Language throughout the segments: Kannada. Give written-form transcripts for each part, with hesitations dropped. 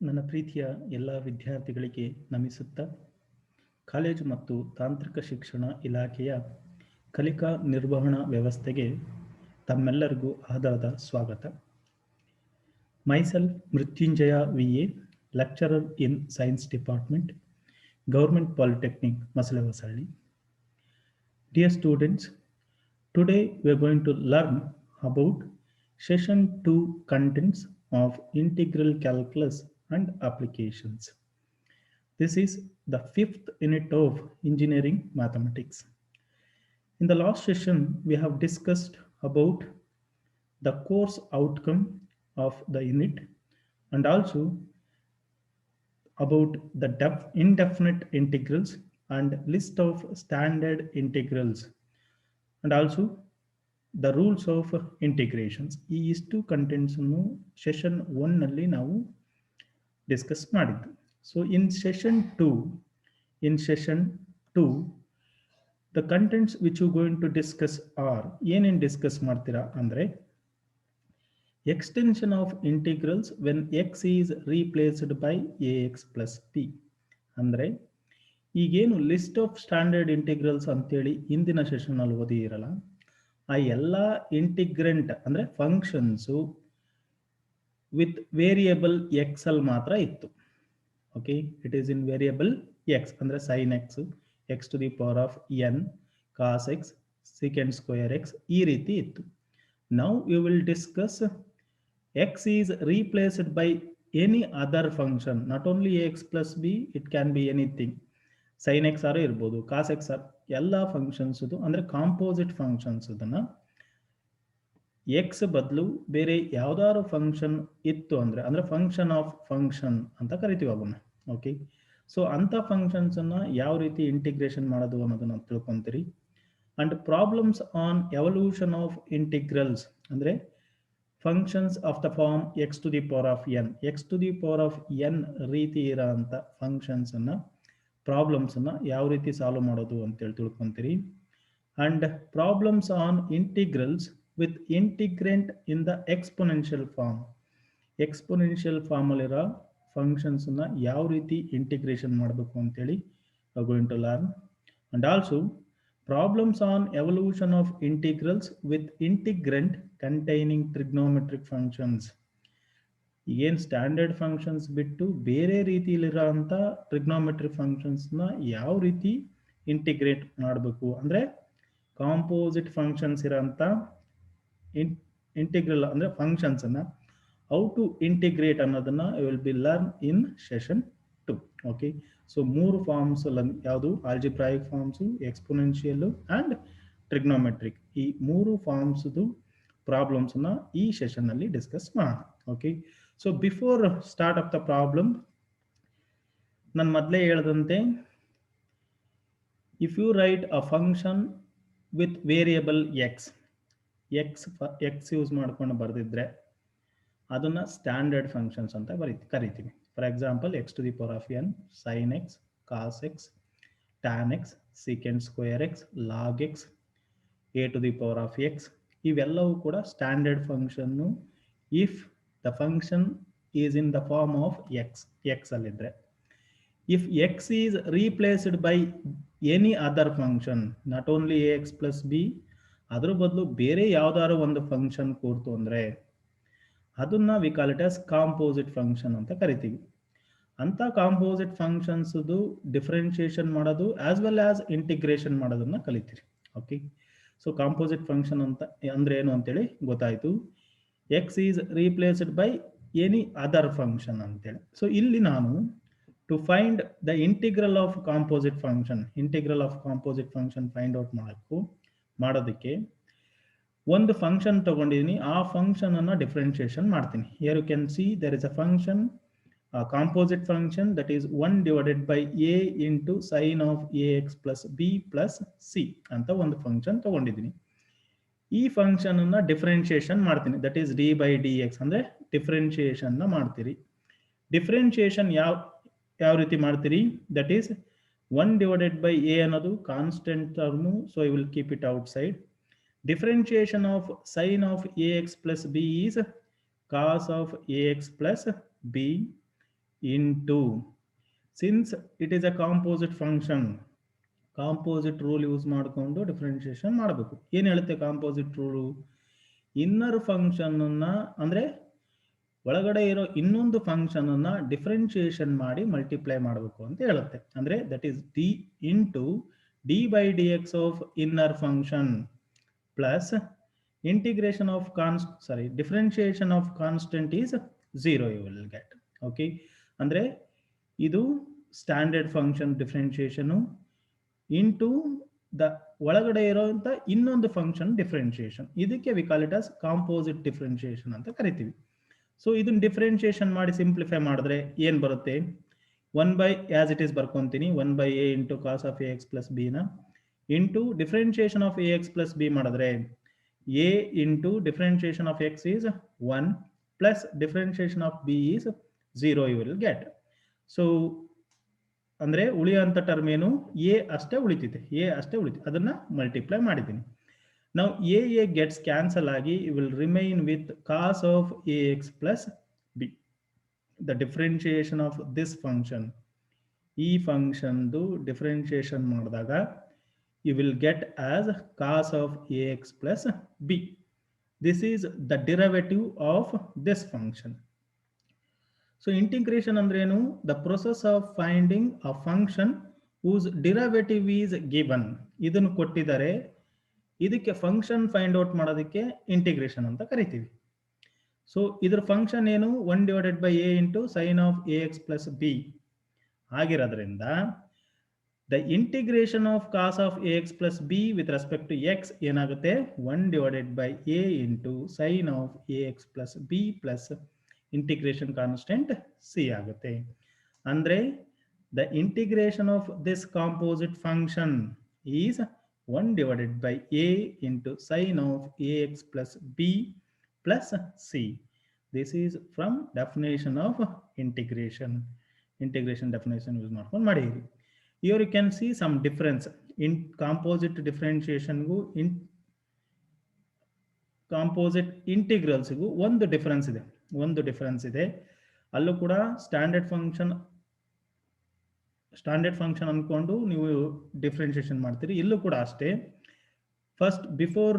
ನನ್ನ ಪ್ರೀತಿಯ ಎಲ್ಲ ವಿದ್ಯಾರ್ಥಿಗಳಿಗೆ ನಮಿಸುತ್ತಾ ಕಾಲೇಜು ಮತ್ತು ತಾಂತ್ರಿಕ ಶಿಕ್ಷಣ ಇಲಾಖೆಯ ಕಲಿಕಾ ನಿರ್ವಹಣಾ ವ್ಯವಸ್ಥೆಗೆ ತಮ್ಮೆಲ್ಲರಿಗೂ ಆಧಾರದ ಸ್ವಾಗತ. Myself Mrityunjaya VA, lecturer in science department, government polytechnic Masalevasalli. Dear students, today we are going to learn about session 2 contents of integral calculus and applications. This is the 5th unit of engineering mathematics. In the last session, we have discussed about the course outcome of the unit and also about the indefinite integrals and list of standard integrals and also the rules of integrations. ಈ ಇಷ್ಟು ಕಂಟೆಂಟ್ಸ್ ಅನ್ನು ಸೆಷನ್ 1 ನಲ್ಲಿ ನಾವು ಡಿಸ್ಕಸ್ ಮಾಡಿದ್ದು. So in session 2 the contents which you going to discuss are ಏನೇನು ಡಿಸ್ಕಸ್ ಮಾಡ್ತೀರಾ ಅಂದ್ರೆ extension of integrals when x is replaced by ax plus b. ಅಂದ್ರೆ ಈಗೇನು ಲಿಸ್ಟ್ ಆಫ್ ಸ್ಟ್ಯಾಂಡರ್ಡ್ ಇಂಟಿಗ್ರಲ್ಸ್ ಅಂತೇಳಿ ಇಂದಿನ ಸೆಷನ್ ಅಲ್ಲಿ ಓದಿರಲ್ಲ, ಆ ಎಲ್ಲ ಇಂಟಿಗ್ರೆಂಟ್ ಅಂದ್ರೆ ಫಂಕ್ಷನ್ಸು ವಿತ್ ವೇರಿಯಬಲ್ ಎಕ್ಸ್ ಅಲ್ಲಿ ಮಾತ್ರ ಇತ್ತು. Okay, it is in variable x ಅಂದ್ರೆ sine x, x to the power of n, cos x, second square x, ಈ ರೀತಿ ಇತ್ತು. Now you will discuss x is replaced by any other function, not only x plus b, it can be anything. Sine x or ಇರ್ಬೋದು, ಕಾಸ್ ಎಕ್ಸ್ ಆರ್, ಎಲ್ಲ ಫಂಕ್ಷನ್ಸ್ ಅಂದ್ರೆ ಕಾಂಪೋಸಿಟ್ ಫಂಕ್ಷನ್ಸ್ ಅದನ್ನ ಎಕ್ಸ್ ಬದಲು ಬೇರೆ ಯಾವ್ದಾದ್ರು ಫಂಕ್ಷನ್ ಇತ್ತು ಅಂದ್ರೆ ಫಂಕ್ಷನ್ ಆಫ್ ಫಂಕ್ಷನ್ ಅಂತ ಕರಿತೀವಿ ಅವನ್ನ. ಓಕೆ, ಸೊ ಅಂತ ಫಂಕ್ಷನ್ಸ್ ಅನ್ನ ಯಾವ ರೀತಿ ಇಂಟಿಗ್ರೇಷನ್ ಮಾಡೋದು ಅನ್ನೋದನ್ನ ತಿಳ್ಕೊಂತೀರಿ. And problems on evaluation of integrals ಅಂದ್ರೆ functions of the form x to the power of n, x to the power of n ರೀತಿ ಇರೋ ಅಂತ ಫಂಕ್ಷನ್ಸ್ ಅನ್ನ ಪ್ರಾಬ್ಲಮ್ಸ್ ಅನ್ನ ಯಾವ ರೀತಿ ಸಾಲ್ವ್ ಮಾಡೋದು ಅಂತೇಳಿ ತಿಳ್ಕೊಂತೀರಿ. And problems on integrals with integrand in the exponential form, exponential form ಅಲ್ಲಿರೋ ಫಂಕ್ಷನ್ಸ್ ಅನ್ನ ಯಾವ ರೀತಿ ಇಂಟಿಗ್ರೇಷನ್ ಮಾಡಬೇಕು ಅಂತೇಳಿ going to learn. And also problems on evaluation of integrals with integrand containing trigonometric functions. ಏನು ಸ್ಟ್ಯಾಂಡರ್ಡ್ ಫಂಕ್ಷನ್ಸ್ ಬಿಟ್ಟು ಬೇರೆ ರೀತಿಯಲ್ಲಿರೋ ಅಂತ ಟ್ರಿಗ್ನೋಮೆಟ್ರಿಕ್ ಫಂಕ್ಷನ್ಸ್ನ ಯಾವ ರೀತಿ ಇಂಟಿಗ್ರೇಟ್ ಮಾಡಬೇಕು ಅಂದ್ರೆ ಕಾಂಪೋಸಿಟ್ ಫಂಕ್ಷನ್ಸ್ ಇರೋಂಥ ಇಂಟಿಗ್ರಲ್ ಅಂದ್ರೆ ಫಂಕ್ಷನ್ಸ್ ಅನ್ನ ಹೌ ಟು ಇಂಟಿಗ್ರೇಟ್ ಅನ್ನೋದನ್ನ will be learn in session 2. Okay, so 3 forms ಯಾವುದು algebraic forms, exponential and trigonometric, ಈ 3 ಫಾರ್ಮ್ಸ್ ಪ್ರಾಬ್ಲಮ್ಸ್ ಅನ್ನ ಈ ಸೆಷನ್ ಅಲ್ಲಿ ಡಿಸ್ಕಸ್ ಮಾಡೋಣ. Okay, so before start of the problem ನಾನು ಮೊದಲೇ ಹೇಳಿದಂತೆ if you write a function with variable x use ಮಾಡ್ಕೊಂಡು ಬರೆದಿದ್ರೆ ಅದನ್ನ ಸ್ಟ್ಯಾಂಡರ್ಡ್ ಫಂಕ್ಷನ್ಸ್ ಅಂತ ಕರಿತೀವಿ. For example x to the power of n, sine x, cos x, tan x, second square x, log x, a to the power of x, ಇವೆಲ್ಲವೂ ಕೂಡ standard function if the function is in the form of x ಅಲ್ಲಿದ್ರೆ. If X is replaced by any other function, not only a x plus b, ಅದ್ರ ಬದಲು ಬೇರೆ ಯಾವ್ದಾದ್ರು ಒಂದು ಫಂಕ್ಷನ್ ಕೂರ್ತು ಅಂದ್ರೆ ಅದನ್ನ we call it as composite function ಅಂತ ಕರಿತೀವಿ. ಅಂತ ಕಾಂಪೋಸಿಟ್ ಫಂಕ್ಷನ್ಸ್ ಡಿಫ್ರೆನ್ಶಿಯೇಷನ್ ಮಾಡೋದು ಆಸ್ ವೆಲ್ ಆಸ್ ಇಂಟಿಗ್ರೇಷನ್ ಮಾಡೋದನ್ನ ಕಲಿತೀರಿ. ಓಕೆ, ಸೊ ಕಾಂಪೋಸಿಟ್ ಫಂಕ್ಷನ್ ಅಂತ ಅಂದ್ರೆ ಏನು ಅಂತೇಳಿ ಗೊತ್ತಾಯ್ತು. X is replaced by any other function ಅಂತೇಳಿ. ಸೊ ಇಲ್ಲಿ ನಾನು to find the integral of composite function find out ಮಾಡೋದಕ್ಕೆ ಒಂದು ಫಂಕ್ಷನ್ ತಗೊಂಡಿದ್ದೀನಿ, ಆ ಫಂಕ್ಷನ್ ಅನ್ನ ಡಿಫ್ರೆನ್ಶಿಯೇಷನ್ ಮಾಡ್ತೀನಿ. Here you can see there is a function, composite function that is 1 divided by a into sine of a x plus b plus c ಅಂತ ಒಂದು ಫಂಕ್ಷನ್ ತಗೊಂಡಿದ್ದೀನಿ. ಈ ಫಂಕ್ಷನ್ ಅನ್ನ ಡಿಫ್ರೆನ್ಶಿಯೇಷನ್ ಮಾಡ್ತೀನಿ, that is d by d x ಅಂದ್ರೆ ಡಿಫ್ರೆನ್ಶಿಯೇಷನ್ ಮಾಡ್ತೀರಿ. ಡಿಫ್ರೆನ್ಶಿಯೇಷನ್ ಯಾವ ರೀತಿ ಮಾಡ್ತೀರಿ, that is 1 divided by a ಅನ್ನೋದು constant term, so I will keep it out side. Differentiation of sin of ax plus b is cos of ax plus b into, since it is a composite function, composite rule use ಮಾಡಿಕೊಂಡು ಡಿಫ್ರೆನ್ಷಿಯೇಷನ್ ಮಾಡಬೇಕು. ಏನು ಹೇಳುತ್ತೆ ಕಾಂಪೋಸಿಟ್ ರೂಲು? ಇನ್ನರ್ ಫಂಕ್ಷನ್ ಅನ್ನ ಅಂದ್ರೆ ಒಳಗಡೆ ಇರೋ ಇನ್ನೊಂದು ಫಂಕ್ಷನ್ ಅನ್ನ ಡಿಫ್ರೆನ್ಷಿಯೇಷನ್ ಮಾಡಿ ಮಲ್ಟಿಪ್ಲೈ ಮಾಡಬೇಕು ಅಂತ ಹೇಳುತ್ತೆ. ಅಂದ್ರೆ that is d into d by d x of inner function plus integration of differentiation of constant is 0 you will get. Okay, ಅಂದ್ರೆ ಇದು standard function differentiation into the ಒಳಗಡೆ ಇರೋಂಥ ಇನ್ನೊಂದು ಫಂಕ್ಷನ್ ಡಿಫ್ರೆನ್ಷಿಯೇಷನ್. ಇದಕ್ಕೆ we call it as composite differentiation ಅಂತ ಕರಿತೀವಿ. ಸೊ ಇದನ್ನ ಡಿಫ್ರೆನ್ಷಿಯೇಷನ್ ಮಾಡಿ ಸಿಂಪ್ಲಿಫೈ ಮಾಡಿದ್ರೆ ಏನ್ ಬರುತ್ತೆ? 1 ಬೈ ಆಸ್ ಇಟ್ ಈಸ್ ಬರ್ಕೊಂತೀನಿ, 1 by a into cos of a x plus b ನ into differentiation of a x plus b ಮಾಡಿದ್ರೆ a into differentiation of x is 1 plus differentiation of b is 0 you will get. So ಅಂದ್ರೆ ಉಳಿಯುವಂತ ಟರ್ಮ್ ಏನು? ಎ ಅಷ್ಟೇ ಉಳಿತಿದೆ, ಅದನ್ನ ಮಲ್ಟಿಪ್ಲೈ ಮಾಡಿದ್ದೀನಿ. ನಾವು ಎ ಗೆಟ್ಸ್ ಕ್ಯಾನ್ಸಲ್ ಆಗಿ will remain with cos of a x plus b. The differentiation of this function, ಈ ಫಂಕ್ಷನ್ದು ಡಿಫ್ರೆನ್ಷಿಯೇಷನ್ ಮಾಡಿದಾಗ you will get as cos of a x plus b. This is the derivative of this function. So integration ಅಂದ್ರೆ ಏನು? The process of finding a function whose derivative is given. ಇದನ್ನು ಕೊಟ್ಟಿದ್ದಾರೆ, ಇದಕ್ಕೆ ಫಂಕ್ಷನ್ ಫೈಂಡ್ ಔಟ್ ಮಾಡೋದಕ್ಕೆ ಇಂಟಿಗ್ರೇಷನ್ ಅಂತ ಕರಿತೀವಿ. ಸೊ ಇದ್ರ ಫಂಕ್ಷನ್ ಏನು? 1 divided by a into sine of a x plus b ಆಗಿರೋದ್ರಿಂದ the integration of cos of a x plus b with respect to x ಏನಾಗುತ್ತೆ? 1 divided by a into sine of a x plus b plus integration constant c ಆಗುತ್ತೆ. ಅಂದ್ರೆ the integration of this composite function is 1 divided by a into sine of a x plus b plus c. This is from definition of integration. Integration definition use ಮಾಡ್ಕೊಂಡು ಮಾಡಿರಿ. Here you can see some difference in composite differentiation ಗೂ composite integrals ಗೂ ಒಂದು ಡಿಫರೆನ್ಸ್ ಇದೆ. ಅಲ್ಲೂ ಕೂಡ ಸ್ಟ್ಯಾಂಡರ್ಡ್ ಫಂಕ್ಷನ್ ಅನ್ಕೊಂಡು ನೀವು ಡಿಫ್ರೆನ್ಷಿಯೇಷನ್ ಮಾಡ್ತೀರಿ. ಇಲ್ಲೂ ಕೂಡ ಅಷ್ಟೇ. First before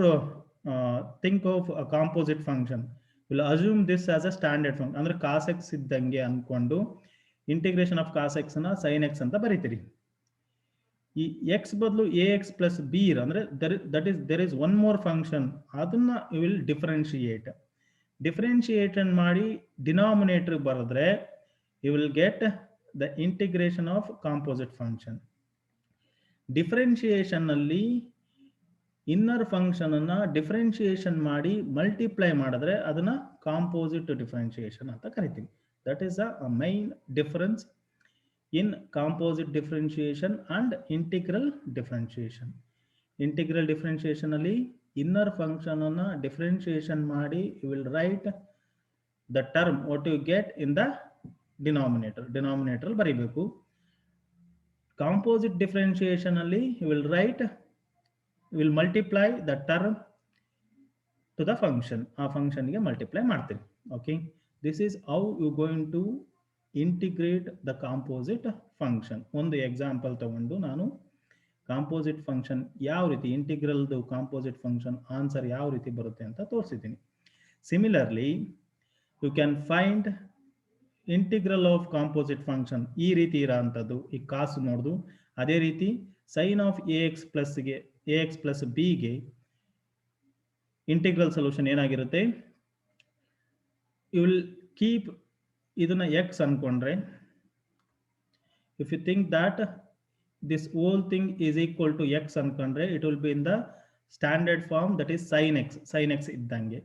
think of a composite function will assume this as a standard function. ಅಂದ್ರೆ ಕಾಸ್ ಎಕ್ಸ್ ಇದ್ದಂಗೆ ಅನ್ಕೊಂಡು ಇಂಟಿಗ್ರೇಷನ್ ಆಫ್ ಕಾಸ್ ಎಕ್ಸ್ ನ ಸೈನ್ ಎಕ್ಸ್ ಅಂತ ಬರೀತೀರಿ. ಈ ಎಕ್ಸ್ ಬದಲು ಎ ಎಕ್ಸ್ ಪ್ಲಸ್ ಬಿ ಅಂದ್ರೆ there is one more function, ಅದನ್ನ ಯು ವಿಲ್ ಡಿಫ್ರೆನ್ಶಿಯೇಷನ್ ಮಾಡಿ ಡಿನಾಮಿನೇಟರ್ ಬರೆದ್ರೆ you will get the integration of composite function. Differentiation ಅಲ್ಲಿ ಇನ್ನರ್ ಫಂಕ್ಷನ್ ಅನ್ನ ಡಿಫ್ರೆನ್ಶಿಯೇಷನ್ ಮಾಡಿ ಮಲ್ಟಿಪ್ಲೈ ಮಾಡಿದ್ರೆ ಅದನ್ನ ಕಾಂಪೋಸಿಟ್ ಡಿಫ್ರೆನ್ಶಿಯೇಷನ್ ಅಂತ ಕರಿತೀವಿ. That is a main difference in composite differentiation and integral differentiation. Integral differentiation ಅಲ್ಲಿ inner function ಅನ್ನ differentiation ಮಾಡಿ you will write the term what you get in the denominator ಬರೀಬೇಕು. Composite differentiation ಅಲ್ಲಿ you will multiply the term to the function. ಆ function ಗೆ multiply ಮಾಡ್ತೀರಿ. Okay, this is how you going to integrate the composite function. ಒಂದು ಎಕ್ಸಾಂಪಲ್ ತಗೊಂಡು ನಾನು ಕಾಂಪೋಸಿಟ್ ಫಂಕ್ಷನ್ ಯಾವ ರೀತಿ ಇಂಟಿಗ್ರಲ್ದು ಕಾಂಪೋಸಿಟ್ ಫಂಕ್ಷನ್ ಆನ್ಸರ್ ಯಾವ ರೀತಿ ಬರುತ್ತೆ ಅಂತ ತೋರಿಸಿದ್ದೀನಿ. Similarly you can find integral of composite function ಈ ರೀತಿ ಇರೋಂಥದ್ದು. ಈ ಕಾಸು ನೋಡ್ದು ಅದೇ ರೀತಿ sine of a x plus ಬಿಗೆ ಇಂಟಿಗ್ರಲ್ ಸೊಲ್ಯೂಷನ್ ಏನಾಗಿರುತ್ತೆ? ಯು ವಿಲ್ ಕೀಪ್ ಇದನ್ನ ಎಕ್ಸ್ ಅನ್ಕೊಂಡ್ರೆ, if you think that this whole thing is equal to x ಅನ್ಕೊಂಡ್ರೆ it will be in the standard form, that is sine x ಇದ್ದಂಗೆ.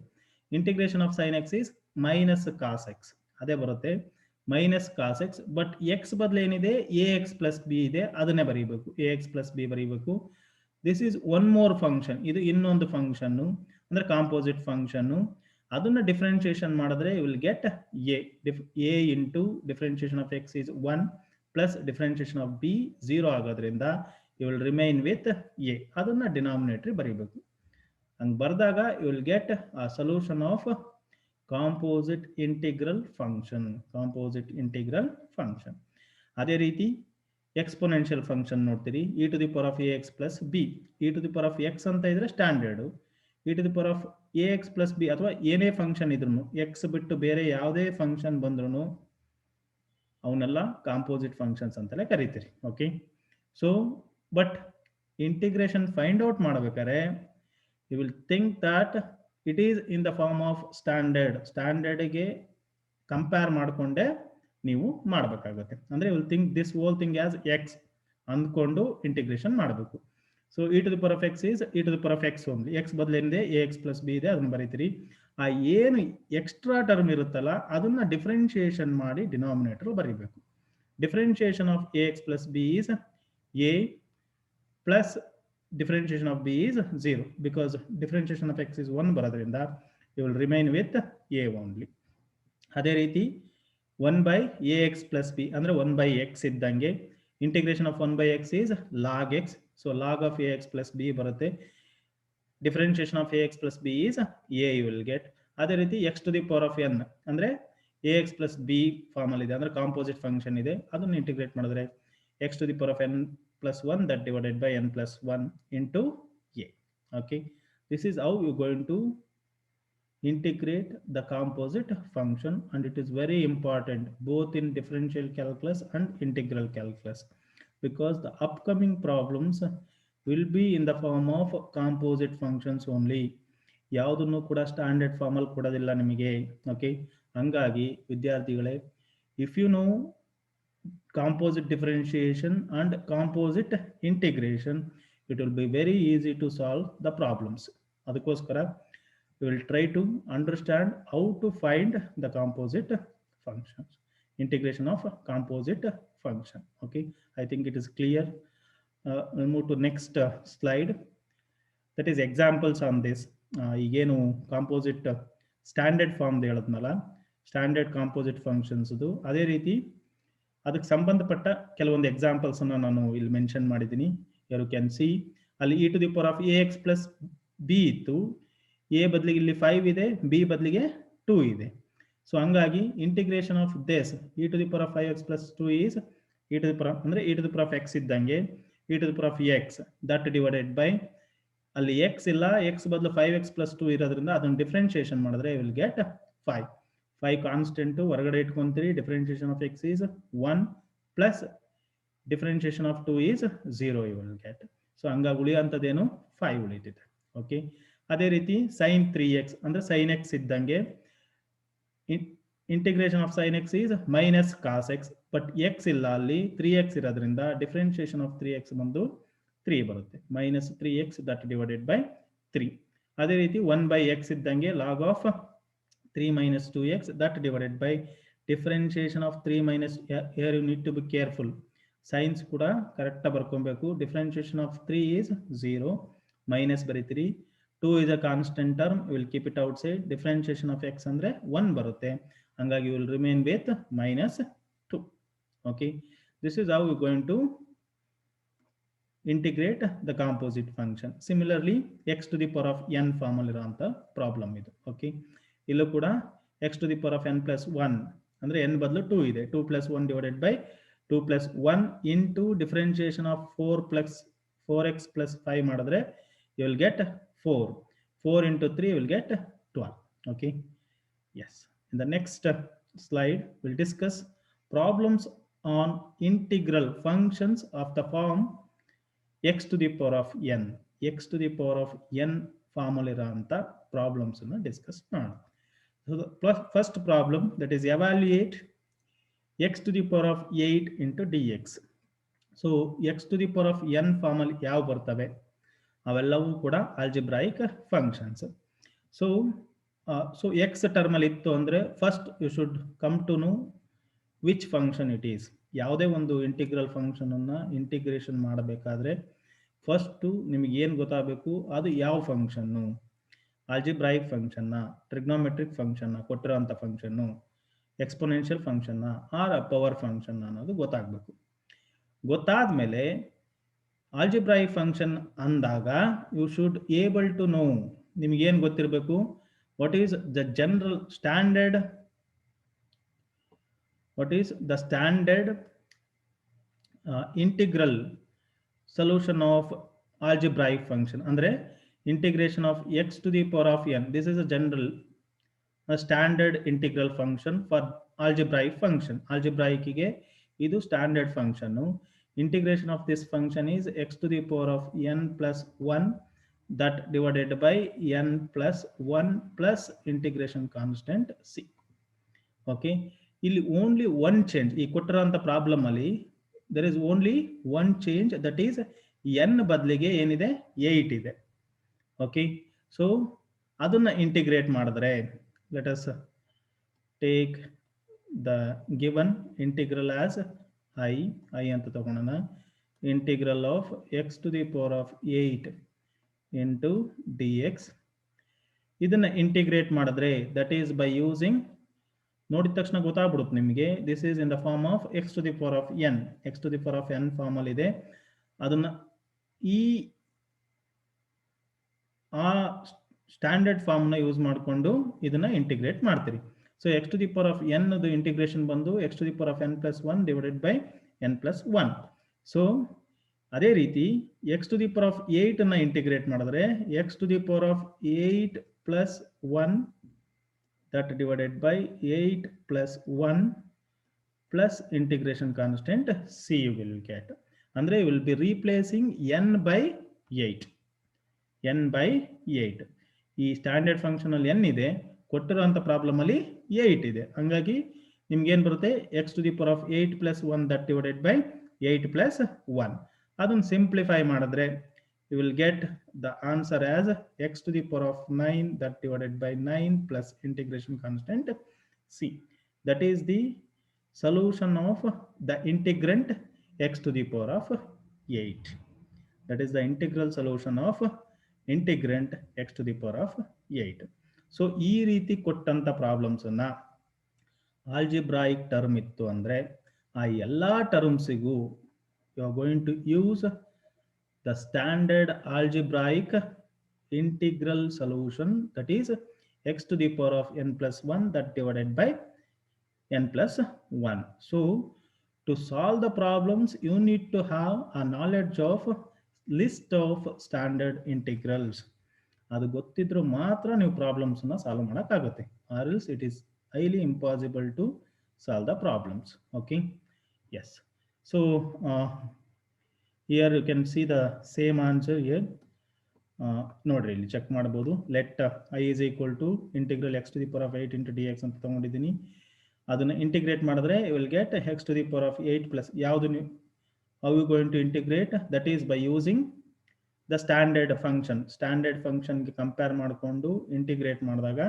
Integration of sine x is minus cos x, ಅದೇ ಬರುತ್ತೆ minus cos x. But x ಬದಲು ಏನಿದೆ? ಎ ಎಕ್ಸ್ ಪ್ಲಸ್ ಬಿ ಇದೆ, ಅದನ್ನೇ ಬರೀಬೇಕು, ಎ ಎಕ್ಸ್ ಪ್ಲಸ್ ಬಿ ಬರೀಬೇಕು. This is one more function, ಇದು ಇನ್ನೊಂದು ಫಂಕ್ಷನ್ ಅಂದ್ರೆ ಕಾಂಪೋಸಿಟ್ ಫಂಕ್ಷನ್. ಅದನ್ನ ಡಿಫ್ರೆನ್ಶಿಯೇಷನ್ ಮಾಡಿದ್ರೆ you will get a into differentiation of x is 1 plus differentiation of b 0 ಆಗೋದ್ರಿಂದ you will remain with a. ಅದನ್ನ ಡಿನಾಮಿನೇಟರ್ ಬರೀಬೇಕು. ಹಂಗೆ ಬರೆದಾಗ you will get a solution of composite integral function. ಅದೇ ರೀತಿ ಎಕ್ಸ್ಪೊನೆನ್ಷಿಯಲ್ ಫಂಕ್ಷನ್ ನೋಡ್ತೀರಿ, e to the power of ax plus b. e to the power of x ಅಂತ ಇದ್ರೆ standard, e to the power of ax plus b ಅಥವಾ ಏನೇ ಫಂಕ್ಷನ್ ಇದ್ರು, ಎಕ್ಸ್ ಬಿಟ್ಟು ಬೇರೆ ಯಾವುದೇ ಫಂಕ್ಷನ್ ಬಂದ್ರು ಅವನ್ನೆಲ್ಲ ಕಾಂಪೋಸಿಟ್ ಫಂಕ್ಷನ್ಸ್ ಅಂತಲೇ ಕರಿತೀರಿ. Okay, so but integration find out ಮಾಡಬೇಕಾದ್ರೆ you will think that it is in the form of ಸ್ಟ್ಯಾಂಡರ್ಡ್ಗೆ ಕಂಪೇರ್ ಮಾಡಿಕೊಂಡೆ ನೀವು ಮಾಡಬೇಕಾಗುತ್ತೆ. ಅಂದರೆ you will think this whole thing as x ಅಂದ್ಕೊಂಡು ಇಂಟಿಗ್ರೇಷನ್ ಮಾಡಬೇಕು. So e to the power of x is e to the power of x only. X ಬದಲೇನಿದೆ ax plus b ಇದೆ, ಅದನ್ನು ಬರೀತೀರಿ. ಆ ಏನು ಎಕ್ಸ್ಟ್ರಾ ಟರ್ಮ್ ಇರುತ್ತಲ್ಲ ಅದನ್ನ ಡಿಫ್ರೆನ್ಶಿಯೇಷನ್ ಮಾಡಿ ಡಿನಾಮಿನೇಟರ್ ಬರೀಬೇಕು. Differentiation of ax plus b is a plus differentiation of b is 0 because differentiation of x is 1 ಬರೋದ್ರಿಂದ you will remain with a only. ಅದೇ ರೀತಿ 1 by ax plus b ಅಂದ್ರೆ 1 by x ಇದ್ದಂಗೆ integration of 1 by x is log x, so log of ax plus b ಬರುತ್ತೆ. differentiation of ax plus b is a you will get. ಅದೇ ರೀತಿ x to the power of n ಅಂದ್ರೆ ax plus b ಫಾರ್ಮ್ ಅಲ್ಲಿ ಇದೆ, ಅಂದ್ರೆ ಕಾಂಪೋಸಿಟ್ ಫಂಕ್ಷನ್ ಇದೆ, ಅದನ್ನು ಇಂಟಿಗ್ರೇಟ್ ಮಾಡಿದ್ರೆ x to the power of n plus 1 that divided by n plus 1 into a. Okay, this is how you going to integrate the composite function, and it is very important both in differential calculus and integral calculus because the upcoming problems will be in the form of composite functions only. ಯಾವುದನ್ನು ಕೂಡ ಸ್ಟ್ಯಾಂಡರ್ಡ್ ಫಾರ್ಮ್ ಅಲ್ಲಿ ಕೊಡೋದಿಲ್ಲ ನಿಮಗೆ. ಓಕೆ, ಹಂಗಾಗಿ ವಿದ್ಯಾರ್ಥಿಗಳೇ, if you know composite differentiation and composite integration, it will be very easy to solve the problems. ಅದಕ್ಕೋಸ್ಕರ we will try to understand how to find the composite functions, integration of composite function. Okay, I think it is clear. We'll move to next slide, that is examples on this. ಈಗೇನು ಕಾಂಪೋಸಿಟ್ ಸ್ಟ್ಯಾಂಡರ್ಡ್ ಫಾರ್ಮ್ ಹೇಳದ್ನಲ್ಲ, ಸ್ಟ್ಯಾಂಡರ್ಡ್ ಕಾಂಪೋಸಿಟ್ ಫಂಕ್ಷನ್ಸ್, ಅದೇ ರೀತಿ ಅದಕ್ಕೆ ಸಂಬಂಧಪಟ್ಟ ಕೆಲವೊಂದು ಎಕ್ಸಾಂಪಲ್ಸ್ ಅನ್ನು ನಾನು ಇಲ್ಲಿ ಮೆನ್ಷನ್ ಮಾಡಿದ್ದೀನಿ. ಯು ಕ್ಯಾನ್ ಸಿ ಅಲ್ಲಿ e to the power of ax plus b ಇತ್ತು, a ಬದಲಿಗೆ ಇಲ್ಲಿ 5 ಇದೆ, b ಬದಲಿಗೆ 2 ಇದೆ. ಸೊ ಹಂಗಾಗಿ integration of this e to the power of 5x plus 2 is e to the power ಅಂದ್ರೆ e to the power of x ಇದ್ದಂಗೆ e to the power of x that divided by ಅಲ್ಲಿ x ಇಲ್ಲ, x ಬದಲು 5x plus 2 ಇರೋದ್ರಿಂದ ಅದನ್ನು ಡಿಫ್ರೆನ್ಶಿಯೇಷನ್ ಮಾಡಿದ್ರೆ ವಿಲ್ ಗೆಟ್ 5. 5 ಕಾನ್ಸ್ಟೆಂಟ್ ಹೊರಗಡೆ ಇಟ್ಕೊಂತೀರಿ. Differentiation of x is 1 plus differentiation of 2 is 0 you will get. So ಹಂಗಾಗಿ ಉಳಿಯುವಂಥದ್ದೇನು 5 ಉಳಿತಿದೆ. ಓಕೆ, ಅದೇ ರೀತಿ ಸೈನ್ 3x ಅಂದ್ರೆ ಸೈನ್ ಎಕ್ಸ್ ಇದ್ದಂಗೆ integration of sine x is minus cos x, but x ಇಲ್ಲ ಅಲ್ಲಿ 3x ಇರೋದ್ರಿಂದ ಡಿಫ್ರೆನ್ಶಿಯೇಷನ್ ಆಫ್ 3x ಬಂದು 3 ಬರುತ್ತೆ, minus 3x that divided by 3. ಅದೇ ರೀತಿ 1 by x ಇದ್ದಂಗೆ log of 3 minus 2x that divided by differentiation of 3 minus, here you need to be careful, signs ಕೂಡ ಕರೆಕ್ಟ್ ಆಗಿ ಬರ್ಕೊಬೇಕು. differentiation of 3 is 0, minus ಬರೀತೀರಿ. 2 is a constant term, you will keep it outside. differentiation of x ಅಂದ್ರೆ 1 ಬರುತ್ತೆ, ಹಂಗಾಗಿ you will remain with minus 2. okay, this is how you going to integrate the composite function. similarly x to the power of n form ಅಲ್ಲಿ ಇರುವಂತ ಪ್ರಾಬ್ಲಮ್ ಇದು. ಓಕೆ, ಇಲ್ಲೂ ಕೂಡ x to the power of n plus 1 ಅಂದ್ರೆ n ಬದಲು 2 ಇದೆ, 2 plus 1 divided by 2 plus 1 into differentiation of 4x plus 5 ಮಾಡಿದ್ರೆ you will get 4. 4 into 3 will get 12. Okay, yes. In the next slide we'll discuss problems on integral functions of the form x to the power of n. x to the power of n form ಅಲ್ಲಿ ಇರುವಂತ ಪ್ರಾಬ್ಲಮ್ಸ್ ಅನ್ನು ಡಿಸ್ಕಸ್ ಮಾಡೋಣ. So the first problem, that is evaluate x to the power of 8 into dx. So x to the power of n form ಅಲ್ಲಿ ಯಾವ ಬರ್ತವೆ ಅವೆಲ್ಲವೂ ಕೂಡ algebraic functions. So x term ಅಲ್ಲಿ ಇತ್ತು ಅಂದ್ರೆ first you should come to know which function it is. ಯಾವುದೇ ಒಂದು ಇಂಟಿಗ್ರಲ್ ಫಂಕ್ಷನ್ ಅನ್ನ ಇಂಟಿಗ್ರೇಷನ್ ಮಾಡಬೇಕಾದ್ರೆ ಫಸ್ಟ್ ನಿಮಗೆ ಏನು ಗೊತ್ತಾಗಬೇಕು, ಅದು ಯಾವ ಫಂಕ್ಷನ್ನು, ಆಲ್ಜಿಬ್ರಾಯಿಕ್ ಫಂಕ್ಷನ್ನ, ಟ್ರಿಗ್ನೋಮೆಟ್ರಿಕ್ ಫಂಕ್ಷನ್ನ, ಕೊಟ್ಟಿರೋಂಥ ಫಂಕ್ಷನ್ನು, ಎಕ್ಸ್ಪೊನೆನ್ಷಿಯಲ್ ಫಂಕ್ಷನ್ನ ಆರ್ ಪವರ್ ಫಂಕ್ಷನ್ ಅನ್ನೋದು ಗೊತ್ತಾಗಬೇಕು. ಗೊತ್ತಾದ್ಮೇಲೆ ಆಲ್ಜಿಬ್ರಾಯಿಕ್ ಫಂಕ್ಷನ್ ಅಂದಾಗ you should able to know, ನಿಮಗೇನು ಗೊತ್ತಿರಬೇಕು, what is the general standard, what is the standard integral solution of algebraic function andre integration of x to the power of n. This is a general a standard integral function for algebraic function. Algebraic ಗೆ ಇದು standard function. Integration of this function is x to the power of n plus 1 that divided by n plus 1 plus integration constant c. Okay, ಇಲ್ಲಿ ಓನ್ಲಿ ಒನ್ ಚೇಂಜ್, ಈ ಕೊಟ್ಟಿರೋಂಥ ಪ್ರಾಬ್ಲಮ್ ಅಲ್ಲಿ there is only one change, that is n ಬದಲಿಗೆ ಏನಿದೆ 8 ಇದೆ. ಓಕೆ, ಸೊ ಅದನ್ನ ಇಂಟಿಗ್ರೇಟ್ ಮಾಡಿದ್ರೆ, let us take the given integral as I ಅಂತ ತಗೊಳ್ಳೋಣ. Integral of x to the power of 8 into dx. ಇದನ್ನ ಇಂಟಿಗ್ರೇಟ್ ಮಾಡಿದ್ರೆ that is by using, ನೋಡಿದ ತಕ್ಷಣ ಗೊತ್ತಾಗ್ಬಿಡುತ್ತೆ ನಿಮಗೆ, this is in the form of x to the power of n. x to the power of n form ಅಲ್ಲಿ ಇದೆ. ಅದನ್ನ ಆ ಸ್ಟ್ಯಾಂಡರ್ಡ್ ಫಾರ್ಮ್ ನ ಯೂಸ್ ಮಾಡಿಕೊಂಡು ಇದನ್ನ ಇಂಟಿಗ್ರೇಟ್ ಮಾಡ್ತೀರಿ. So x to the power of n ಅದು ಇಂಟಿಗ್ರೇಷನ್ ಬಂದು x to the power of n plus 1 divided by n plus 1. So ಅದೇ ರೀತಿ x to the power of 8 ಅನ್ನ ಇಂಟಿಗ್ರೇಟ್ ಮಾಡಿದ್ರೆ x to the power of 8 plus 1 that divided by 8 plus 1 plus integration constant c you will get. ಅಂದ್ರೆ you will be replacing n by 8. n by 8. ಈ ಸ್ಟ್ಯಾಂಡರ್ಡ್ ಫಂಕ್ಷನ್ ಅಲ್ಲಿ n ಇದೆ, ಕೊಟ್ಟಿರುವಂತ ಪ್ರಾಬ್ಲಮ್ ಅಲ್ಲಿ 8 ಇದೆ. ಹಂಗಾಗಿ ನಿಮ್ಗೆ ಏನ್ ಬರುತ್ತೆ, x to the power of 8 plus 1 that divided by 8 plus 1. ಅದನ್ನ ಸಿಂಪ್ಲಿಫೈ ಮಾಡಿದ್ರೆ you will get the answer as x to the power of 9 that divided by 9 plus integration constant c. That is the solution of the integrand x to the power of 8. That is the integral solution of integrand x to the power of 8. So ಈ ರೀತಿ ಕೊಟ್ಟಂತ ಪ್ರಾಬ್ಲಮ್ಸ್ ಅನ್ನ ಆಲ್ಜಿಬ್ರಾಯಿಕ್ ಟರ್ಮ್ ಇತ್ತು ಅಂದ್ರೆ ಆ ಎಲ್ಲಾ ಟರ್ಮ್ಸಿಗೂ you are going to use the standard algebraic integral solution, that is x to the power of n plus 1 that divided by n plus 1. So to solve the problems you need to have a knowledge of list of standard integrals. ಅದು ಗೊತ್ತಿದ್ರು ಮಾತ್ರ ನೀವು ಪ್ರಾಬ್ಲಮ್ಸ್ ನ solve ಮಾಡಕ್ಕಾಗುತ್ತೆ, or else it is highly impossible to solve the problems. Okay, yes. So here you can see the same answer here. ನೋಡ್ರಿ ಇಲ್ಲಿ ಚೆಕ್ ಮಾಡಬಹುದು. Let i is equal to integral x to the power of 8 into dx ಅಂತ ತಗೊಂಡಿದ್ದೀನಿ. ಅದನ್ನ ಇಂಟಿಗ್ರೇಟ್ ಮಾಡಿದ್ರೆ you will get x to the power of 8 plus ಯಾವುದು ನೀವು how you going to integrate, that is by using the standard function. Standard function ಗೆ ಕಂಪೇರ್ ಮಾಡಿಕೊಂಡು ಇಂಟಿಗ್ರೇಟ್ ಮಾಡಿದಾಗ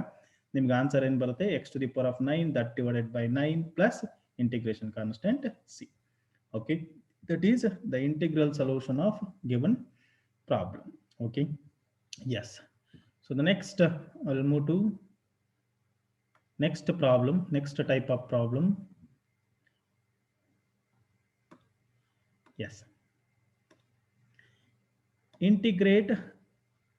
ನಿಮ್ಗೆ ಆನ್ಸರ್ ಏನ್ ಬರುತ್ತೆ, x to the power of 9 that divided by 9 plus integration constant c. Okay, that is the integral solution of given problem. Okay, yes. So the next I will move to next problem, next type of problem. Yes, integrate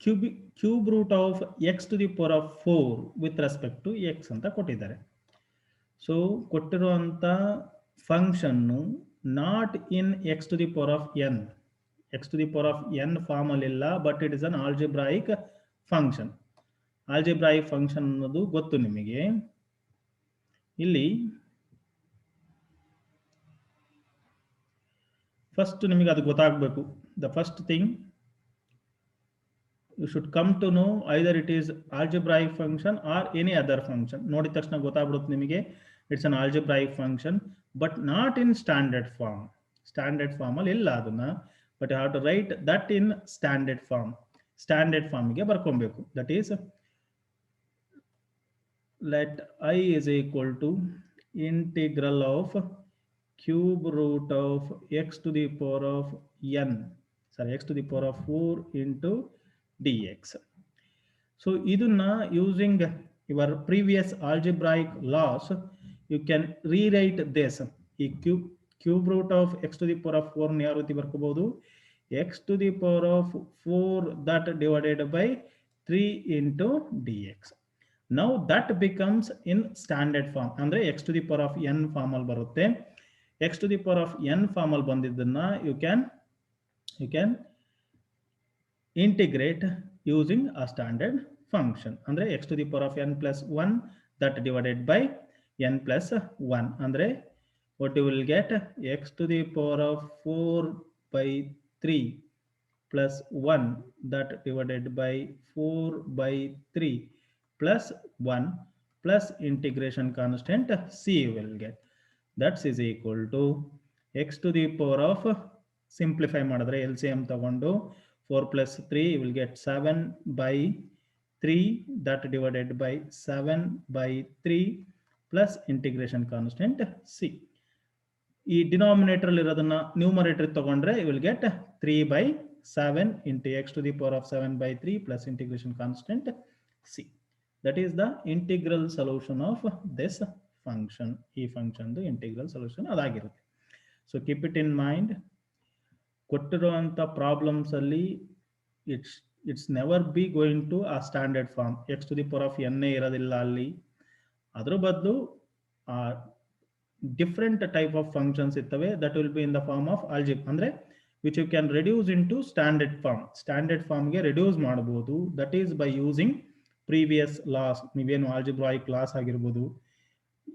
cube root of x to the power of 4 with respect to x ಅಂತ ಕೊಟ್ಟಿದ್ದಾರೆ. ಸೊ ಕೊಟ್ಟಿರುವಂತ function not in x to the power of n, x to the power of n form ಅಲ್ಲಿ ಇಲ್ಲ, but it is an algebraic function. Algebraic function ಅನ್ನೋದು ಗೊತ್ತು ನಿಮಗೆ. ಇಲ್ಲಿ ಫಸ್ಟ್ ನಿಮಗೆ ಅದು ಗೊತ್ತಾಗಬೇಕು. The first thing you should come to know either it is algebraic function or any other function. ನೋಡಿದ ತಕ್ಷಣ ಗೊತ್ತಾಗ್ಬಿಡುತ್ತೆ ನಿಮಗೆ it's an algebraic function but not in standard form. Standard form ಅಲ್ಲಿ ಇಲ್ಲ ಅದನ್ನ, but you have to write that in standard form. Standard form ಗೆ ಬರ್ಕೊಬೇಕು. that is let I is equal to integral of cube root of x to the power of n, sorry x to the power of 4 into dx. So idunna using your previous algebraic laws you can rewrite this. ಈ cube root of x to the power of 4 ನ ಯಾವ ರೀತಿ ಬರ್ಕೋಬಹುದು, x to the power of 4 that divided by 3 into dx. Now that becomes in standard form. ಅಂದ್ರೆ x to the power of n form ಅಲ್ಲಿ ಬರುತ್ತೆ. x to the power of n form ಅಲ್ಲಿ ಬಂದಿದ್ದನ್ನ you can integrate using a standard function. ಅಂದ್ರೆ x to the power of n plus 1 that divided by n plus 1. ಅಂದ್ರೆ what you will get, x to the power of 4 by 3 plus 1 that divided by 4 by 3 plus 1 plus integration constant c you will get. That is equal to x to the power of, simplify ಮಾಡಿದ್ರೆ LCM ತಗೊಂಡು 4 plus 3 you will get 7 by 3 that divided by 7 by 3 plus integration constant c. ಈ ಡಿನಾಮಿನೇಟರ್ ಅಲ್ಲಿ ಇರೋದನ್ನ ನ್ಯೂಮರೇಟರ್ ತಗೊಂಡ್ರೆ you will get 3 by 7 into x to the power of 7 by 3 plus integration constant c. That is the integral solution of this function. ಈ ಫಂಕ್ಷನ್ ಇಂಟಿಗ್ರಲ್ ಸೊಲ್ಯೂಷನ್ ಅದಾಗಿರುತ್ತೆ. So keep it in mind. ಕೊಟ್ಟಿರುವಂತ ಪ್ರಾಬ್ಲಮ್ಸ್ ಅಲ್ಲಿ it's never be going to a standard form. X to the power of n ಇರೋದಿಲ್ಲ ಅಲ್ಲಿ. ಅದ್ರ ಬದಲು ಡಿಫ್ರೆಂಟ್ ಟೈಪ್ ಆಫ್ ಫಂಕ್ಷನ್ಸ್ ಇರ್ತವೆ. That will be in the form of algebra, ಅಂದ್ರೆ which you can reduce in to standard form. Standard ಫಾರ್ಮ್ಗೆ ರೆಡ್ಯೂಸ್ ಮಾಡಬಹುದು. That is by using previous laws. ನೀವೇನು ಆಲ್ಜಿಬ್ರಾಯಿಕ್ ಲಾಸ್ ಆಗಿರ್ಬೋದು,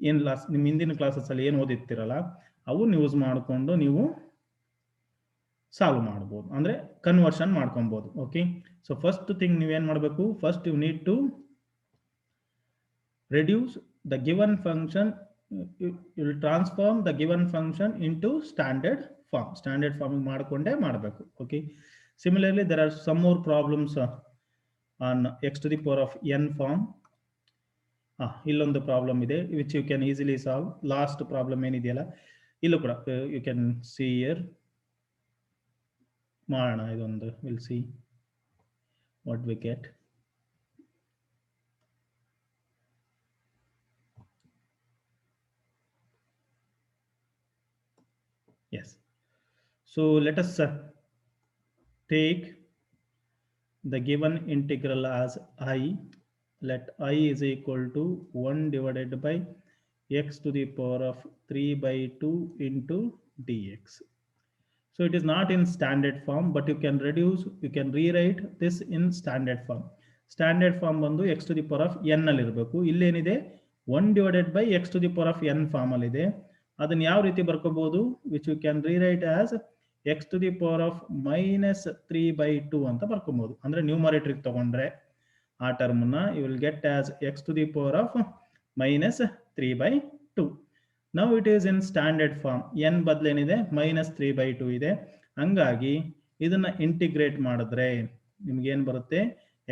ಏನು ಲಾಸ್ ನಿಮ್ಮ ಹಿಂದಿನ ಕ್ಲಾಸಸ್ ಅಲ್ಲಿ ಏನು ಓದಿರ್ತಿರಲ್ಲ ಅವನ್ನ ಯೂಸ್ ಮಾಡಿಕೊಂಡು ನೀವು ಸಾಲ್ವ್ ಮಾಡ್ಬೋದು, ಅಂದ್ರೆ ಕನ್ವರ್ಷನ್ ಮಾಡ್ಕೊಬಹುದು. ಓಕೆ, ಸೊ ಫಸ್ಟ್ ಥಿಂಗ್ ನೀವೇನ್ ಮಾಡಬೇಕು, first you need to reduce the given function. You will transform the given function into standard form. Standard form ಮಾಡಿಕೊಂಡೇ ಮಾಡಬೇಕು. Okay, similarly there are some more problems on x to the power of n form. ಇಲ್ಲೊಂದು ಪ್ರಾಬ್ಲಮ್ ಇದೆ which you can easily solve. Last problem ಏನಿದೆಯಲ್ಲ ಇಲ್ಲೂ ಕೂಡ ಯು ಕ್ಯಾನ್ ಸಿ ಹಿಯರ್. ಮಾಡೋಣ ಇದೊಂದು, will see what we get. Yes, so let us take the given integral as I. Let I is equal to 1 divided by x to the power of 3 by 2 into dx. So it is not in standard form, but you can reduce, you can rewrite this in standard form. Standard form ಬಂದು x to the power of n ಅಲ್ಲಿ ಇರಬೇಕು. ಇಲ್ಲೇನಿದೆ 1 divided by x to the power of n form ಅಲ್ಲಿ ಇದೆ. ಅದನ್ನ ಯಾವ ರೀತಿ ಬರ್ಕೋಬಹುದು, ವಿಚ್ ಯು ಕ್ಯಾನ್ ರೀರೈಟ್ ಆಸ್ x to the power of minus 3 by 2 ಅಂತ ಬರ್ಕೋಬಹುದು. ಅಂದ್ರೆ ನ್ಯೂಮರೇಟರ್ ತಗೊಂಡ್ರೆ ಆ ಟರ್ಮ್ ನ you will get as x to the power of minus 3 by 2. Now it is in standard form. n ಬದಲೇನಿದೆ minus 3 by 2 ಇದೆ. ಹಂಗಾಗಿ ಇದನ್ನ ಇಂಟಿಗ್ರೇಟ್ ಮಾಡಿದ್ರೆ ನಿಮ್ಗೆ ಏನ್ ಬರುತ್ತೆ,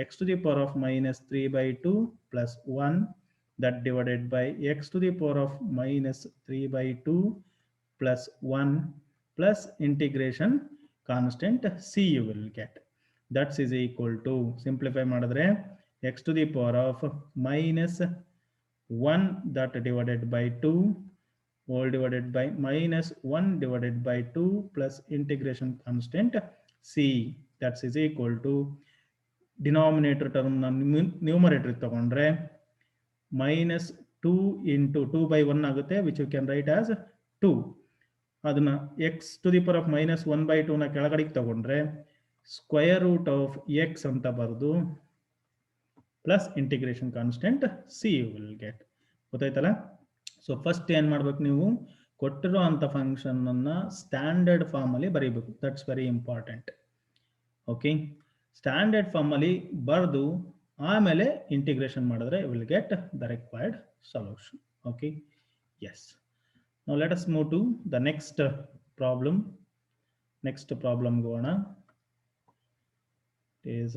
x to the power of minus 3 by 2 plus 1 that divided by x to the power of minus 3 by 2 plus 1 plus integration constant c you will get. That is equal to, simplify ಮಾಡಿದ್ರೆ x to the power of minus 1 that divided by 2 whole divided by minus 1 divided by 2 plus integration constant c. That is equal to, denominator term na numerator ತಗೊಂಡ್ರೆ minus 2 into 2 by 1 ಆಗುತ್ತೆ, which you can write as 2. ಅದನ್ನ x to the power of minus 1 by 2 ನ ಕೆಳಗಡೆಗೆ ತಗೊಂಡ್ರೆ square root of x ಅಂತ ಬರೆದು plus integration constant c you will get. ಗೊತ್ತಾಯ್ತಲ್ಲ? ಸೊ ಫಸ್ಟ್ ಏನ್ ಮಾಡ್ಬೇಕು, ನೀವು ಕೊಟ್ಟಿರೋ ಅಂತ ಫಂಕ್ಷನ್ ಅನ್ನ ಸ್ಟ್ಯಾಂಡರ್ಡ್ ಫಾರ್ಮ್ ಅಲ್ಲಿ ಬರೀಬೇಕು. That's very important. Okay, standard form ಅಲ್ಲಿ ಬರೆದು ಆಮೇಲೆ ಇಂಟಿಗ್ರೇಷನ್ ಮಾಡಿದ್ರೆ you will get the required solution. Okay, yes. Now let us move to the next problem. Next problem ಹೋಗೋಣ. is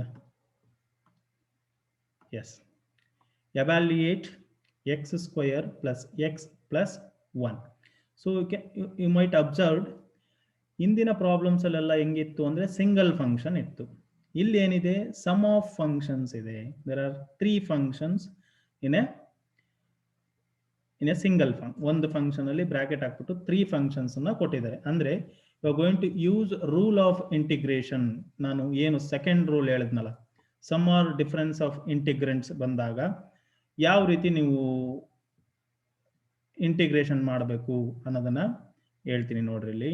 yes, evaluate x square plus x plus 1. So you might observe ಇಂದಿನ ಪ್ರಾಬ್ಲಮ್ಸ್ ಅಲ್ಲೆಲ್ಲ ಹೆಂಗಿತ್ತು ಅಂದ್ರೆ ಸಿಂಗಲ್ ಫಂಕ್ಷನ್ ಇತ್ತು. ಇಲ್ಲಿ ಏನಿದೆ, ಸಮ್ ಆಫ್ ಫಂಕ್ಷನ್ಸ್ ಇದೆ. There are 3 functions in a single ಒಂದು ಫಂಕ್ಷನ್ ಅಲ್ಲಿ ಬ್ರಾಕೆಟ್ ಹಾಕ್ಬಿಟ್ಟು 3 ಫಂಕ್ಷನ್ಸ್ ಅನ್ನ ಕೊಟ್ಟಿದ್ದಾರೆ. ಅಂದ್ರೆ you are going to use rule of integration. ನಾನು ಏನು ಸೆಕೆಂಡ್ ರೂಲ್ ಹೇಳಿದ್ನಲ್ಲ, sum or difference of integrands ಬಂದಾಗ ಯಾವ ರೀತಿ ನೀವು ಇಂಟಿಗ್ರೇಷನ್ ಮಾಡಬೇಕು ಅನ್ನೋದನ್ನ ಹೇಳ್ತೀನಿ ನೋಡ್ರಿ ಇಲ್ಲಿ.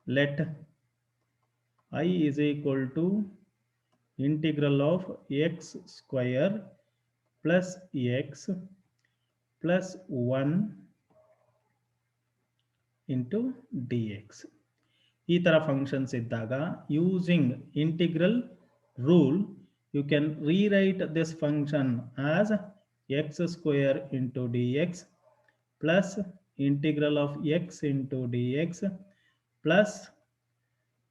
Let I is equal to integral of x square plus x plus 1 into dx. ಈ ತರ ಫಂಕ್ಷನ್ಸ್ ಇದ್ದಾಗ using integral rule you can rewrite this function as x square into dx plus integral of x into dx plus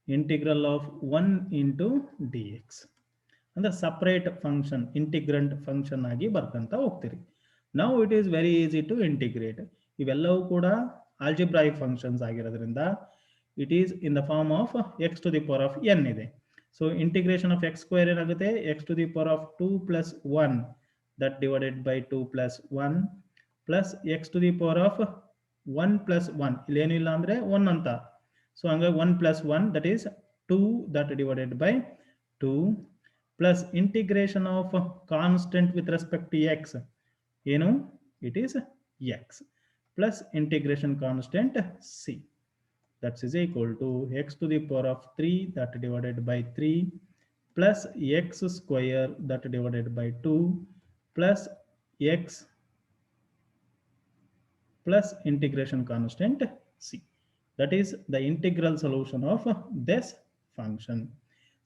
integral of 1 into dx. ಅಂದ್ರೆ ಸಪರೇಟ್ ಫಂಕ್ಷನ್ ಇಂಟಿಗ್ರೆಂಟ್ ಫಂಕ್ಷನ್ ಆಗಿ ಬರ್ಕಂತ ಹೋಗ್ತೀರಿ. Now it is very easy to integrate. ಇವೆಲ್ಲವೂ ಕೂಡ ಆಲ್ಜಿಬ್ರಾಯಿಕ್ ಫಂಕ್ಷನ್ಸ್ ಆಗಿರೋದ್ರಿಂದ it is in the form of x to the power of n ಇದೆ. So integration of x square ಏನಾಗುತ್ತೆ, x to the power of 2 plus 1 that divided by 2 plus 1 plus x to the power of 1 plus 1 ಇಲ್ಲೇನು ಇಲ್ಲ ಅಂದ್ರೆ 1 ಅಂತ. ಸೊ ಹಂಗಾಗಿ 1 plus 1 that is 2 that divided by 2 plus integration of constant with respect to x ಏನು, it is x plus integration constant c that is equal to x to the power of 3 that divided by 3 plus x square that divided by 2 plus x plus integration constant c. That is the integral solution of this function.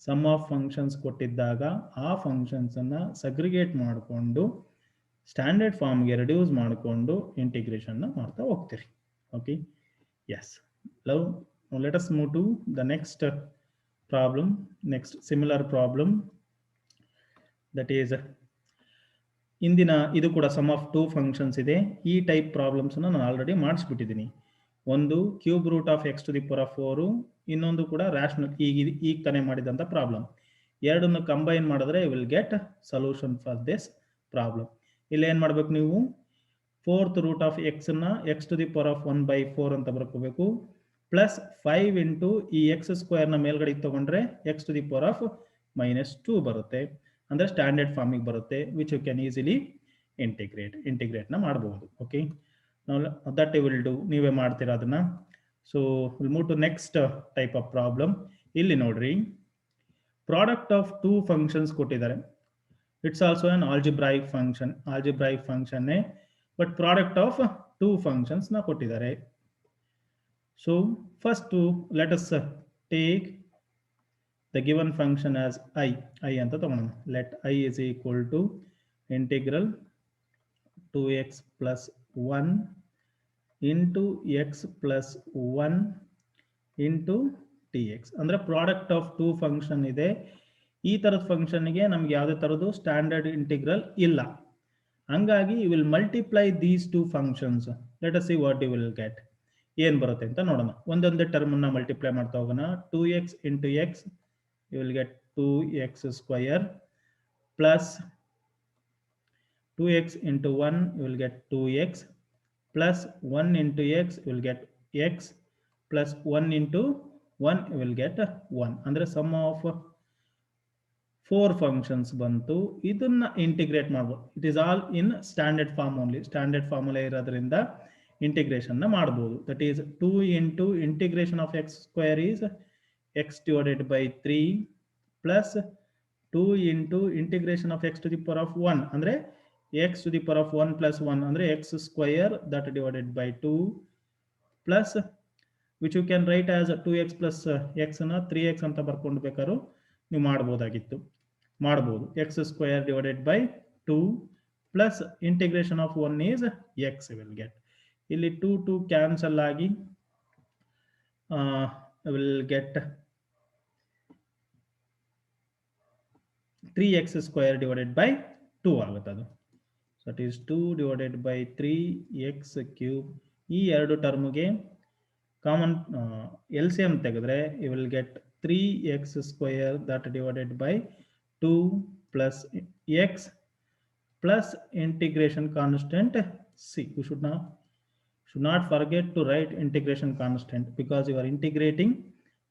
Sum of functions ಕೊಟ್ಟಿದ್ದಾಗ ಆ ಫಂಕ್ಷನ್ಸ್ ಅನ್ನ ಸಗ್ರಿಗೇಟ್ ಮಾಡಿಕೊಂಡು ಸ್ಟ್ಯಾಂಡರ್ಡ್ ಫಾರ್ಮ್ಗೆ ರೆಡ್ಯೂಸ್ ಮಾಡಿಕೊಂಡು ಇಂಟಿಗ್ರೇಷನ್ ಮಾಡ್ತಾ ಹೋಗ್ತೀರಿ. Okay, yes. Now let us move to the next problem, next similar problem, that is ಇಂದಿನ ಇದು ಕೂಡ ಸಮ್ ಆಫ್ ಟೂ ಫಂಕ್ಷನ್ಸ್ ಇದೆ. ಈ ಟೈಪ್ ಪ್ರಾಬ್ಲಮ್ಸ್ ನಾನು ಆಲ್ರೆಡಿ ಮಾಡಿಸ್ಬಿಟ್ಟಿದ್ದೀನಿ. ಒಂದು cube root of x to the power of 4, ಇನ್ನೊಂದು ಕೂಡ ರ್ಯಾಷನಲ್ ಈಗ ತಾನೇ ಮಾಡಿದಂಥ ಪ್ರಾಬ್ಲಮ್. ಎರಡನ್ನು ಕಂಬೈನ್ ಮಾಡಿದ್ರೆ you will get solution for this problem. ಇಲ್ಲಿ ಏನು ಮಾಡ್ಬೇಕು ನೀವು, ಫೋರ್ತ್ ರೂಟ್ ಆಫ್ ಎಕ್ಸ್ ನ x to the power of 1/4 ಅಂತ ಬರ್ಕೋಬೇಕು, ಪ್ಲಸ್ 5 ಇಂಟು ಈ ಎಕ್ಸ್ ಸ್ಕ್ವೇರ್ ನ ಮೇಲ್ಗಡೆ ತಗೊಂಡ್ರೆ x to the power of -2 ಬರುತ್ತೆ. ಅಂದ್ರೆ ಸ್ಟ್ಯಾಂಡರ್ಡ್ ಫಾರ್ಮಿಗೆ ಬರುತ್ತೆ, which you can easily integrate ನ ಮಾಡಬಹುದು. Okay, that you will do, ನೀವೇ ಮಾಡ್ತೀರಾ ಅದನ್ನ. So will move to next type of problem. ಇಲ್ಲಿ ನೋಡ್ರಿ, ಪ್ರಾಡಕ್ಟ್ ಆಫ್ ಟೂ ಫಂಕ್ಷನ್ಸ್ ಕೊಟ್ಟಿದ್ದಾರೆ. It's also an algebraic function but product of two functions ನ ಕೊಟ್ಟಿದ್ದಾರೆ. So first let us take the given function as I ಅಂತ ತಗೊಳ್ಳೋಣ. let I is equal to integral 2x plus 1 into x plus 1 into dx. ಅಂದ್ರೆ ಪ್ರಾಡಕ್ಟ್ ಆಫ್ ಟೂ ಫಂಕ್ಷನ್ ಇದೆ. ಈ ತರದ ಫಂಕ್ಷನ್ಗೆ ನಮ್ಗೆ ಯಾವುದೇ ತರದ್ದು ಸ್ಟ್ಯಾಂಡರ್ಡ್ ಇಂಟಿಗ್ರಲ್ ಇಲ್ಲ. ಹಂಗಾಗಿ you will multiply these two functions. Let us see what you will get. ಏನ್ ಬರುತ್ತೆ ಅಂತ ನೋಡೋಣ. ಒಂದೊಂದೇ ಟರ್ಮ್ ಅನ್ನ ಮಲ್ಟಿಪ್ಲೈ ಮಾಡ್ತಾ ಹೋಗೋಣ. 2x into x you will get 2x square plus 2x into 1 you will get 2x plus 1 into x you will get x plus 1 into 1 you will get 1. ಅಂದ್ರೆ sum of 4 functions ಬಂತು. ಇದನ್ನ ಇಂಟಿಗ್ರೇಟ್ ಮಾಡಬಹುದು. It is all in standard form only. Standard formula ಇರೋದ್ರಿಂದ ಇಂಟಿಗ್ರೇಷನ್ ನ ಮಾಡಬಹುದು. That is 2 into integration of x square is x divided by 3 plus 2 into integration of x to the power of 1 ಅಂದ್ರೆ x to the power of 1 plus 1 ಅಂದ್ರೆ x square that divided by 2 plus which you can write as 2x plus x ನ 3x ಅಂತ ಬರ್ಕೊಂಡು ಬೇಕಾದ್ರೂ ನೀವು ಮಾಡಬಹುದು. x square divided by 2 plus integration of 1 is x will get. ಇಲ್ಲಿ 2 cancel ಆಗಿ will get 3x square divided by 2 ಆಗುತ್ತೆ ಅದು. So it is 2 divided by 3x cube. ಈ ಎರಡು ಟರ್ಮ್ಗೆ ಕಾಮನ್ LCM ತೆಗೆದ್ರೆ you will get 3x square that divided by 2 plus x plus integration constant c. You should not forget to write integration constant because you are integrating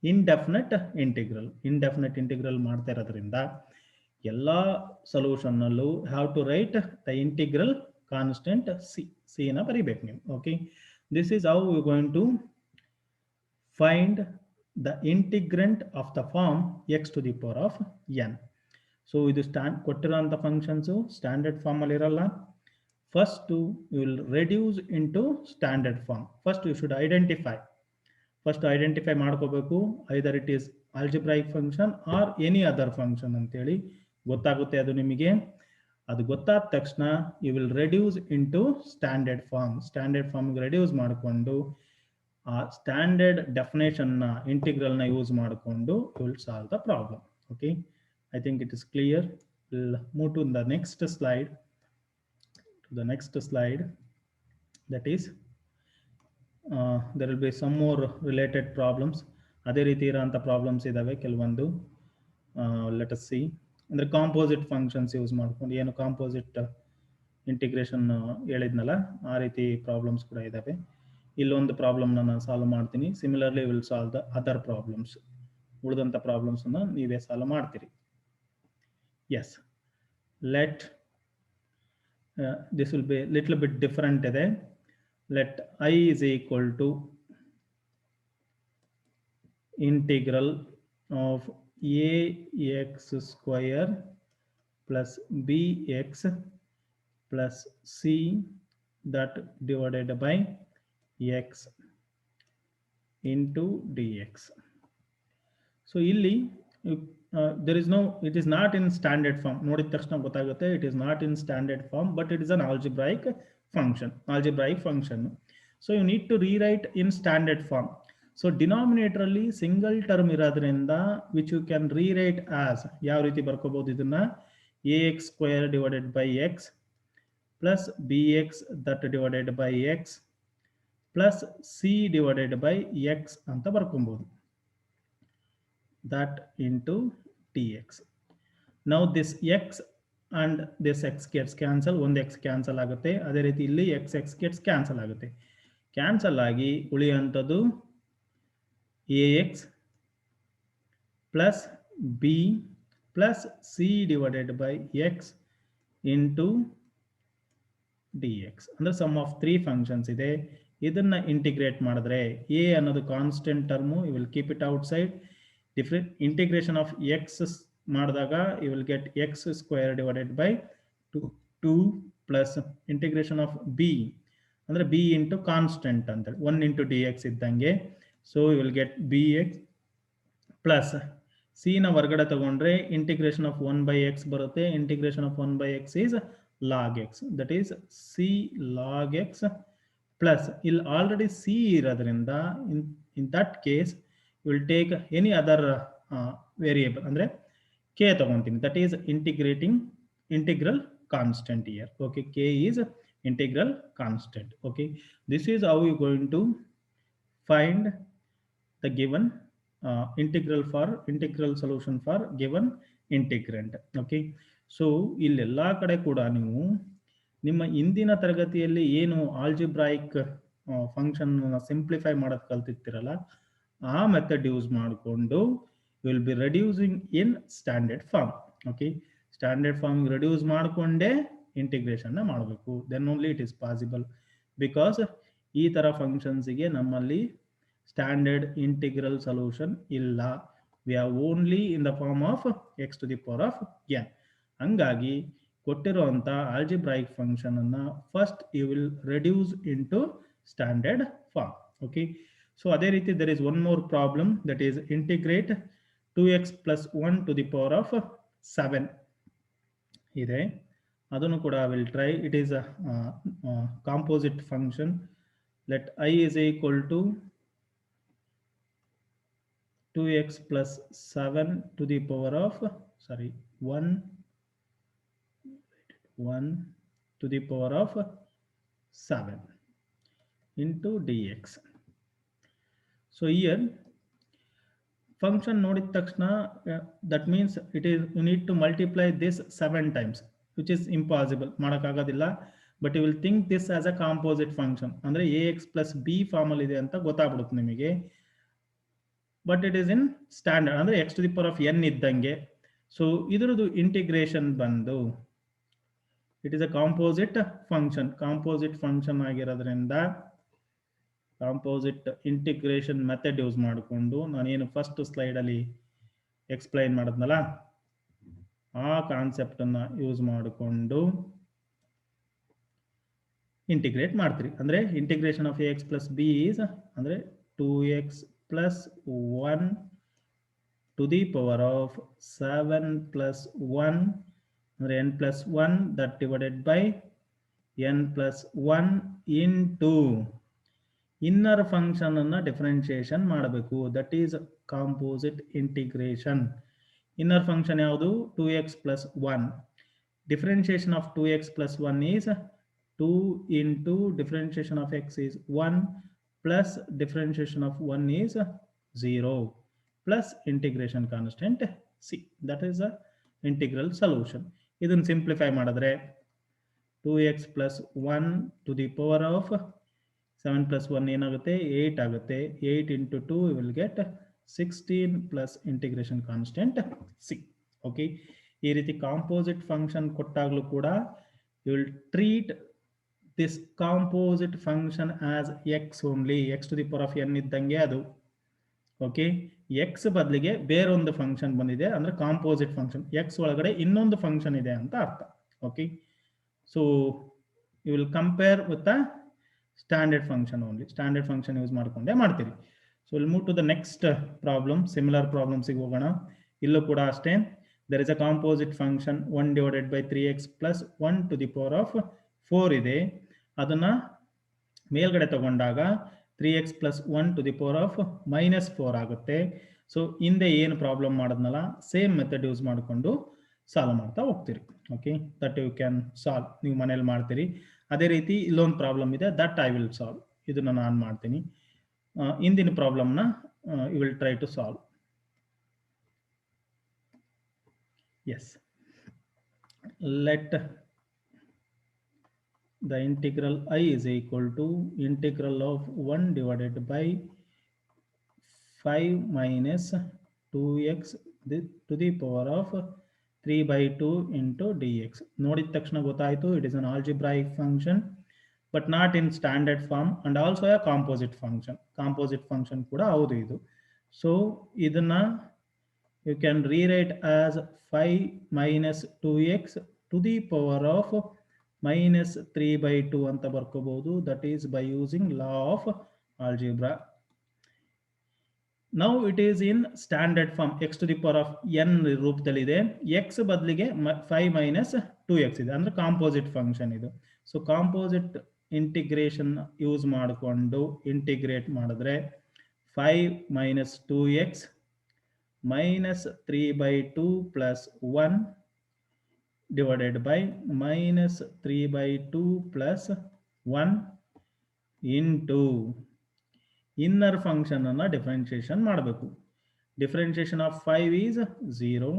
indefinite integral ಮಾಡ್ತಾ ಇರೋದ್ರಿಂದ ಎಲ್ಲ ಸೊಲ್ಯೂಷನ್ ನಲ್ಲೂ have to write the integral constant c ನ ಬರಿಬೇಕು ನೀವು. Okay, this is how you going to find the integrant of the form x to the power of n. So ಇದು ಕೊಟ್ಟಿರೋಂಥ ಫಂಕ್ಷನ್ಸು ಸ್ಟ್ಯಾಂಡರ್ಡ್ ಫಾರ್ಮ್ ಅಲ್ಲಿ ಇರಲ್ಲ. First you will reduce into standard form. First you should identify ಮಾಡ್ಕೋಬೇಕು, either it is algebraic function or any other function ಅಂತೇಳಿ ಗೊತ್ತಾಗುತ್ತೆ. ಅದು ನಿಮಗೆ ಅದು ಗೊತ್ತಾದ ತಕ್ಷಣ you will reduce into standard ಫಾರ್ಮ್ಗೆ ರೆಡ್ಯೂಸ್ ಮಾಡಿಕೊಂಡು ಆ ಸ್ಟ್ಯಾಂಡರ್ಡ್ ಡೆಫಿನೇಷನ್ನ ಇಂಟಿಗ್ರಲ್ನ ಯೂಸ್ ಮಾಡಿಕೊಂಡು you will solve the problem. Okay, I think it is clear. We'll move to the next slide. That is, there will be some more related problems. ಅದೇ ರೀತಿ ಇರೋಂಥ ಪ್ರಾಬ್ಲಮ್ಸ್ ಇದಾವೆ ಕೆಲವೊಂದು. Let us C. ಅಂದರೆ ಕಾಂಪೋಸಿಟ್ ಫಂಕ್ಷನ್ಸ್ ಯೂಸ್ ಮಾಡ್ಕೊಂಡು, ಏನು ಕಾಂಪೋಸಿಟ್ ಇಂಟಿಗ್ರೇಷನ್ ಹೇಳಿದ್ನಲ್ಲ ಆ ರೀತಿ ಪ್ರಾಬ್ಲಮ್ಸ್ ಕೂಡ ಇದಾವೆ. ಇಲ್ಲೊಂದು ಪ್ರಾಬ್ಲಮ್ನ ನಾನು ಸಾಲ್ವ್ ಮಾಡ್ತೀನಿ. Similarly will solve the other problems. ಉಳಿದಂಥ ಪ್ರಾಬ್ಲಮ್ಸನ್ನು ನೀವೇ ಸಾಲ್ವ್ ಮಾಡ್ತೀರಿ. Yes, this will be a little bit different. Let I is equal to integral of ax square plus bx plus c that divided by x into dx. So illi there is no, it is not in standard form. ನೋಡಿದ ತಕ್ಷಣ ಗೊತ್ತಾಗುತ್ತೆ it is not in standard form, but it is an algebraic function. So you need to rewrite in standard form. So denominator ಅಲ್ಲಿ single term ಇರೋದ್ರಿಂದ which you can rewrite as ಯಾವ ರೀತಿ ಬರ್ಕೋಬಹುದು ಇದನ್ನ, ax square divided by x plus bx that divided by x plus c divided by x ಅಂತ ಬರ್ಕೊಬಹುದು. That into dx. Now this x and this x gets cancel, ಒಂದು x cancel ಆಗುತ್ತೆ. ಅದೇ ರೀತಿ ಇಲ್ಲಿ x gets cancel ಆಗುತ್ತೆ. ಕ್ಯಾನ್ಸಲ್ ಆಗಿ ಉಳಿಯುವಂಥದ್ದು ax plus b plus c divided by x into dx. ಅಂದ್ರೆ ಸಮ್ ಆಫ್ 3 ಫಂಕ್ಷನ್ಸ್ ಇದೆ. ಇದನ್ನ ಇಂಟಿಗ್ರೇಟ್ ಮಾಡಿದ್ರೆ a ಅನ್ನೋದು constant term, you will keep it outside. different integration of x ಮಾಡಿದಾಗ you will get x square divided by 2 plus integration of b ಅಂದ್ರೆ b into constant ಅಂತ 1 into dx ಇದ್ದಂಗೆ. so you will get bx plus c ನ ಹೊರಗಡೆ ತಗೊಂಡ್ರೆ integration of 1 by x ಬರುತ್ತೆ. integration of 1 by x is log x, that is c log x plus ಇಲ್ಲಿ ಆಲ್ರೆಡಿ c ಇರೋದ್ರಿಂದ in that case you will take any other variable, andre k ತಗೊಂತೀನಿ, that is integral constant here. Okay, k is integral constant. Okay, this is how you going to find the given integral solution for given integrand. Okay, so ಇಲ್ಲೆಲ್ಲ ಕಡೆ ಕೂಡ ನೀವು ನಿಮ್ಮ ಇಂದಿನ ತರಗತಿಯಲ್ಲಿ ಏನು ಆಲ್ಜಿಬ್ರಾಯಿಕ್ ಫಂಕ್ಷನ್ ಸಿಂಪ್ಲಿಫೈ ಮಾಡೋದು ಕಲ್ತಿರ್ತೀರಲ್ಲ ಆ ಮೆಥಡ್ ಯೂಸ್ ಮಾಡಿಕೊಂಡು will be reducing in standard form. Okay, standard form reduce ಮಾಡಿಕೊಂಡೇ ಇಂಟಿಗ್ರೇಷನ್ನ ಮಾಡಬೇಕು. Then only it is possible. Because ಈ ಥರ ಫಂಕ್ಷನ್ಸಿಗೆ ನಮ್ಮಲ್ಲಿ ಸ್ಟ್ಯಾಂಡರ್ಡ್ ಇಂಟಿಗ್ರಲ್ ಸೊಲ್ಯೂಷನ್ ಇಲ್ಲ. We are only in the form of x to the power of n. ಹಂಗಾಗಿ ಕೊಟ್ಟಿರುವಂಥ ಆಲ್ಜಿಬ್ರಾಯಿಕ್ ಫಂಕ್ಷನ್ ಅನ್ನು first you will reduce in to standard form. Okay, so ಅದೇ ರೀತಿ there is one more problem, that is integrate 2x plus 1 to the power of 7 ಇದೆ. ಅದನ್ನು ಕೂಡ I will try. It is a composite function. Let I is equal to 2x plus 7 to the power of 1 to the power of 7 into dx. So here function ನೋಡಿದ ತಕ್ಷಣ that means it is you need to multiply this 7 times, which is impossible, ಮಾಡೋಕ್ಕಾಗೋದಿಲ್ಲ. but you will think this as a composite function, ಅಂದರೆ ax plus b ಫಾರ್ಮ್ ಅಲ್ಲಿ ಇದೆ ಅಂತ ಗೊತ್ತಾಗ್ಬಿಡುತ್ತೆ ನಿಮಗೆ. but it is in standard, ಅಂದರೆ x to the power of n ಇದ್ದಂಗೆ. ಸೊ ಇದರದು ಇಂಟಿಗ್ರೇಷನ್ ಬಂದು it is a composite function ಆಗಿರೋದ್ರಿಂದ ಕಾಂಪೋಸಿಟ್ ಇಂಟಿಗ್ರೇಷನ್ ಮೆಥಡ್ ಯೂಸ್ ಮಾಡಿಕೊಂಡು ನಾನೇನು ಫಸ್ಟ್ ಸ್ಲೈಡಲ್ಲಿ ಎಕ್ಸ್ಪ್ಲೈನ್ ಮಾಡಿದ್ನಲ್ಲ ಆ ಕಾನ್ಸೆಪ್ಟನ್ನು ಯೂಸ್ ಮಾಡಿಕೊಂಡು ಇಂಟಿಗ್ರೇಟ್ ಮಾಡ್ತೀರಿ. ಅಂದರೆ integration of x plus b is ಅಂದರೆ 2x plus 1 to the power of 7 plus 1 ಅಂದರೆ n plus 1 that divided by n plus 1 into inner function ಅನ್ನು ಡಿಫರೆನ್ಷಿಯೇಷನ್ ಮಾಡಬೇಕು. That is composite integration. Inner function ಯಾವುದು? 2x plus 1. Differentiation of 2x plus 1 is 2 into differentiation of x is 1 plus differentiation of 1 is 0 plus integration constant c. That is the integral solution. Idun simplify madadre 2x plus 1 to the power of 7 plus 1 ಏನಾಗುತ್ತೆ 8 ಆಗುತ್ತೆ. 8 into 2 we will get 16 plus integration constant c. Okay, ಈ ರೀತಿ ಕಾಂಪೋಸಿಟ್ ಫಂಕ್ಷನ್ ಕೊಟ್ಟಾಗಲೂ ಕೂಡ you will treat this composite function as x only. x to the power of n ಇದ್ದಂಗೆ ಅದು. ಓಕೆ, x ಬದಲಿಗೆ ಬೇರೊಂದು ಫಂಕ್ಷನ್ ಬಂದಿದೆ ಅಂದ್ರೆ ಕಾಂಪೋಸಿಟ್ ಫಂಕ್ಷನ್. x ಒಳಗಡೆ ಇನ್ನೊಂದು ಫಂಕ್ಷನ್ ಇದೆ ಅಂತ ಅರ್ಥ. Okay, so you will compare with the standard function only. Standard function use ಮಾಡ್ಕೊಂಡೇ ಮಾಡ್ತೀರಿ. So will move to the next problem. Similar ಪ್ರಾಬ್ಲಮ್ಸಿಗೆ ಹೋಗೋಣ. ಇಲ್ಲೂ ಕೂಡ ಅಷ್ಟೇ. there is a composite function 1 divided by 3x plus 1 to the power of 4 ಇದೆ. ಅದನ್ನ ಮೇಲ್ಗಡೆ ತಗೊಂಡಾಗ 3x plus 1 to the power of minus 4 ಆಗುತ್ತೆ. ಸೊ ಹಿಂದೆ ಏನು ಪ್ರಾಬ್ಲಮ್ ಮಾಡಿದ್ನಲ್ಲ ಸೇಮ್ ಮೆಥಡ್ ಯೂಸ್ ಮಾಡಿಕೊಂಡು ಸಾಲ್ವ್ ಮಾಡ್ತಾ ಹೋಗ್ತೀರಿ. Okay, that you can solve. ನೀವು ಮನೇಲಿ ಮಾಡ್ತೀರಿ. ಅದೇ ರೀತಿ ಇಲ್ಲೊಂದು ಪ್ರಾಬ್ಲಮ್ ಇದೆ, ದಟ್ ಐ ವಿಲ್ ಸಾಲ್ವ್. ಇದನ್ನ ನಾನು ಮಾಡ್ತೀನಿ. ಇಂದಿನ ಪ್ರಾಬ್ಲಮ್ನ you will try to solve. Yes, let the integral I is equal to integral of 1 divided by 5 minus 2x to the power of 3 by 2 into dx. ನೋಡಿದ ತಕ್ಷಣ ಗೊತ್ತಾಯಿತು it is an algebraic function but not in standard form and also a composite function. Composite function ಕೂಡ ಹೌದು ಇದು. ಸೊ ಇದನ್ನ you can rewrite as 5 minus 2x to the power of minus 3 by 2 ಅಂತ ಬರ್ಕೋಬಹುದು. That is by using law of algebra. Now it is in standard form. x to the power of n ರೂಪದಲ್ಲಿದೆ. x ಬದಲಿಗೆ 5 minus 2x ಇದೆ ಅಂದ್ರೆ ಕಾಂಪೋಸಿಟ್ ಫಂಕ್ಷನ್ ಇದು. ಸೊ ಕಾಂಪೋಸಿಟ್ ಇಂಟಿಗ್ರೇಷನ್ ಯೂಸ್ ಮಾಡಿಕೊಂಡು ಇಂಟಿಗ್ರೇಟ್ ಮಾಡಿದ್ರೆ 5 minus 2x minus 3 by 2 plus 1 divided by minus 3 by 2 plus 1 into inner function ಅನ್ನ ಡಿಫರೆನ್ಷಿಯೇಷನ್ ಮಾಡಬೇಕು. Differentiation of 5 is 0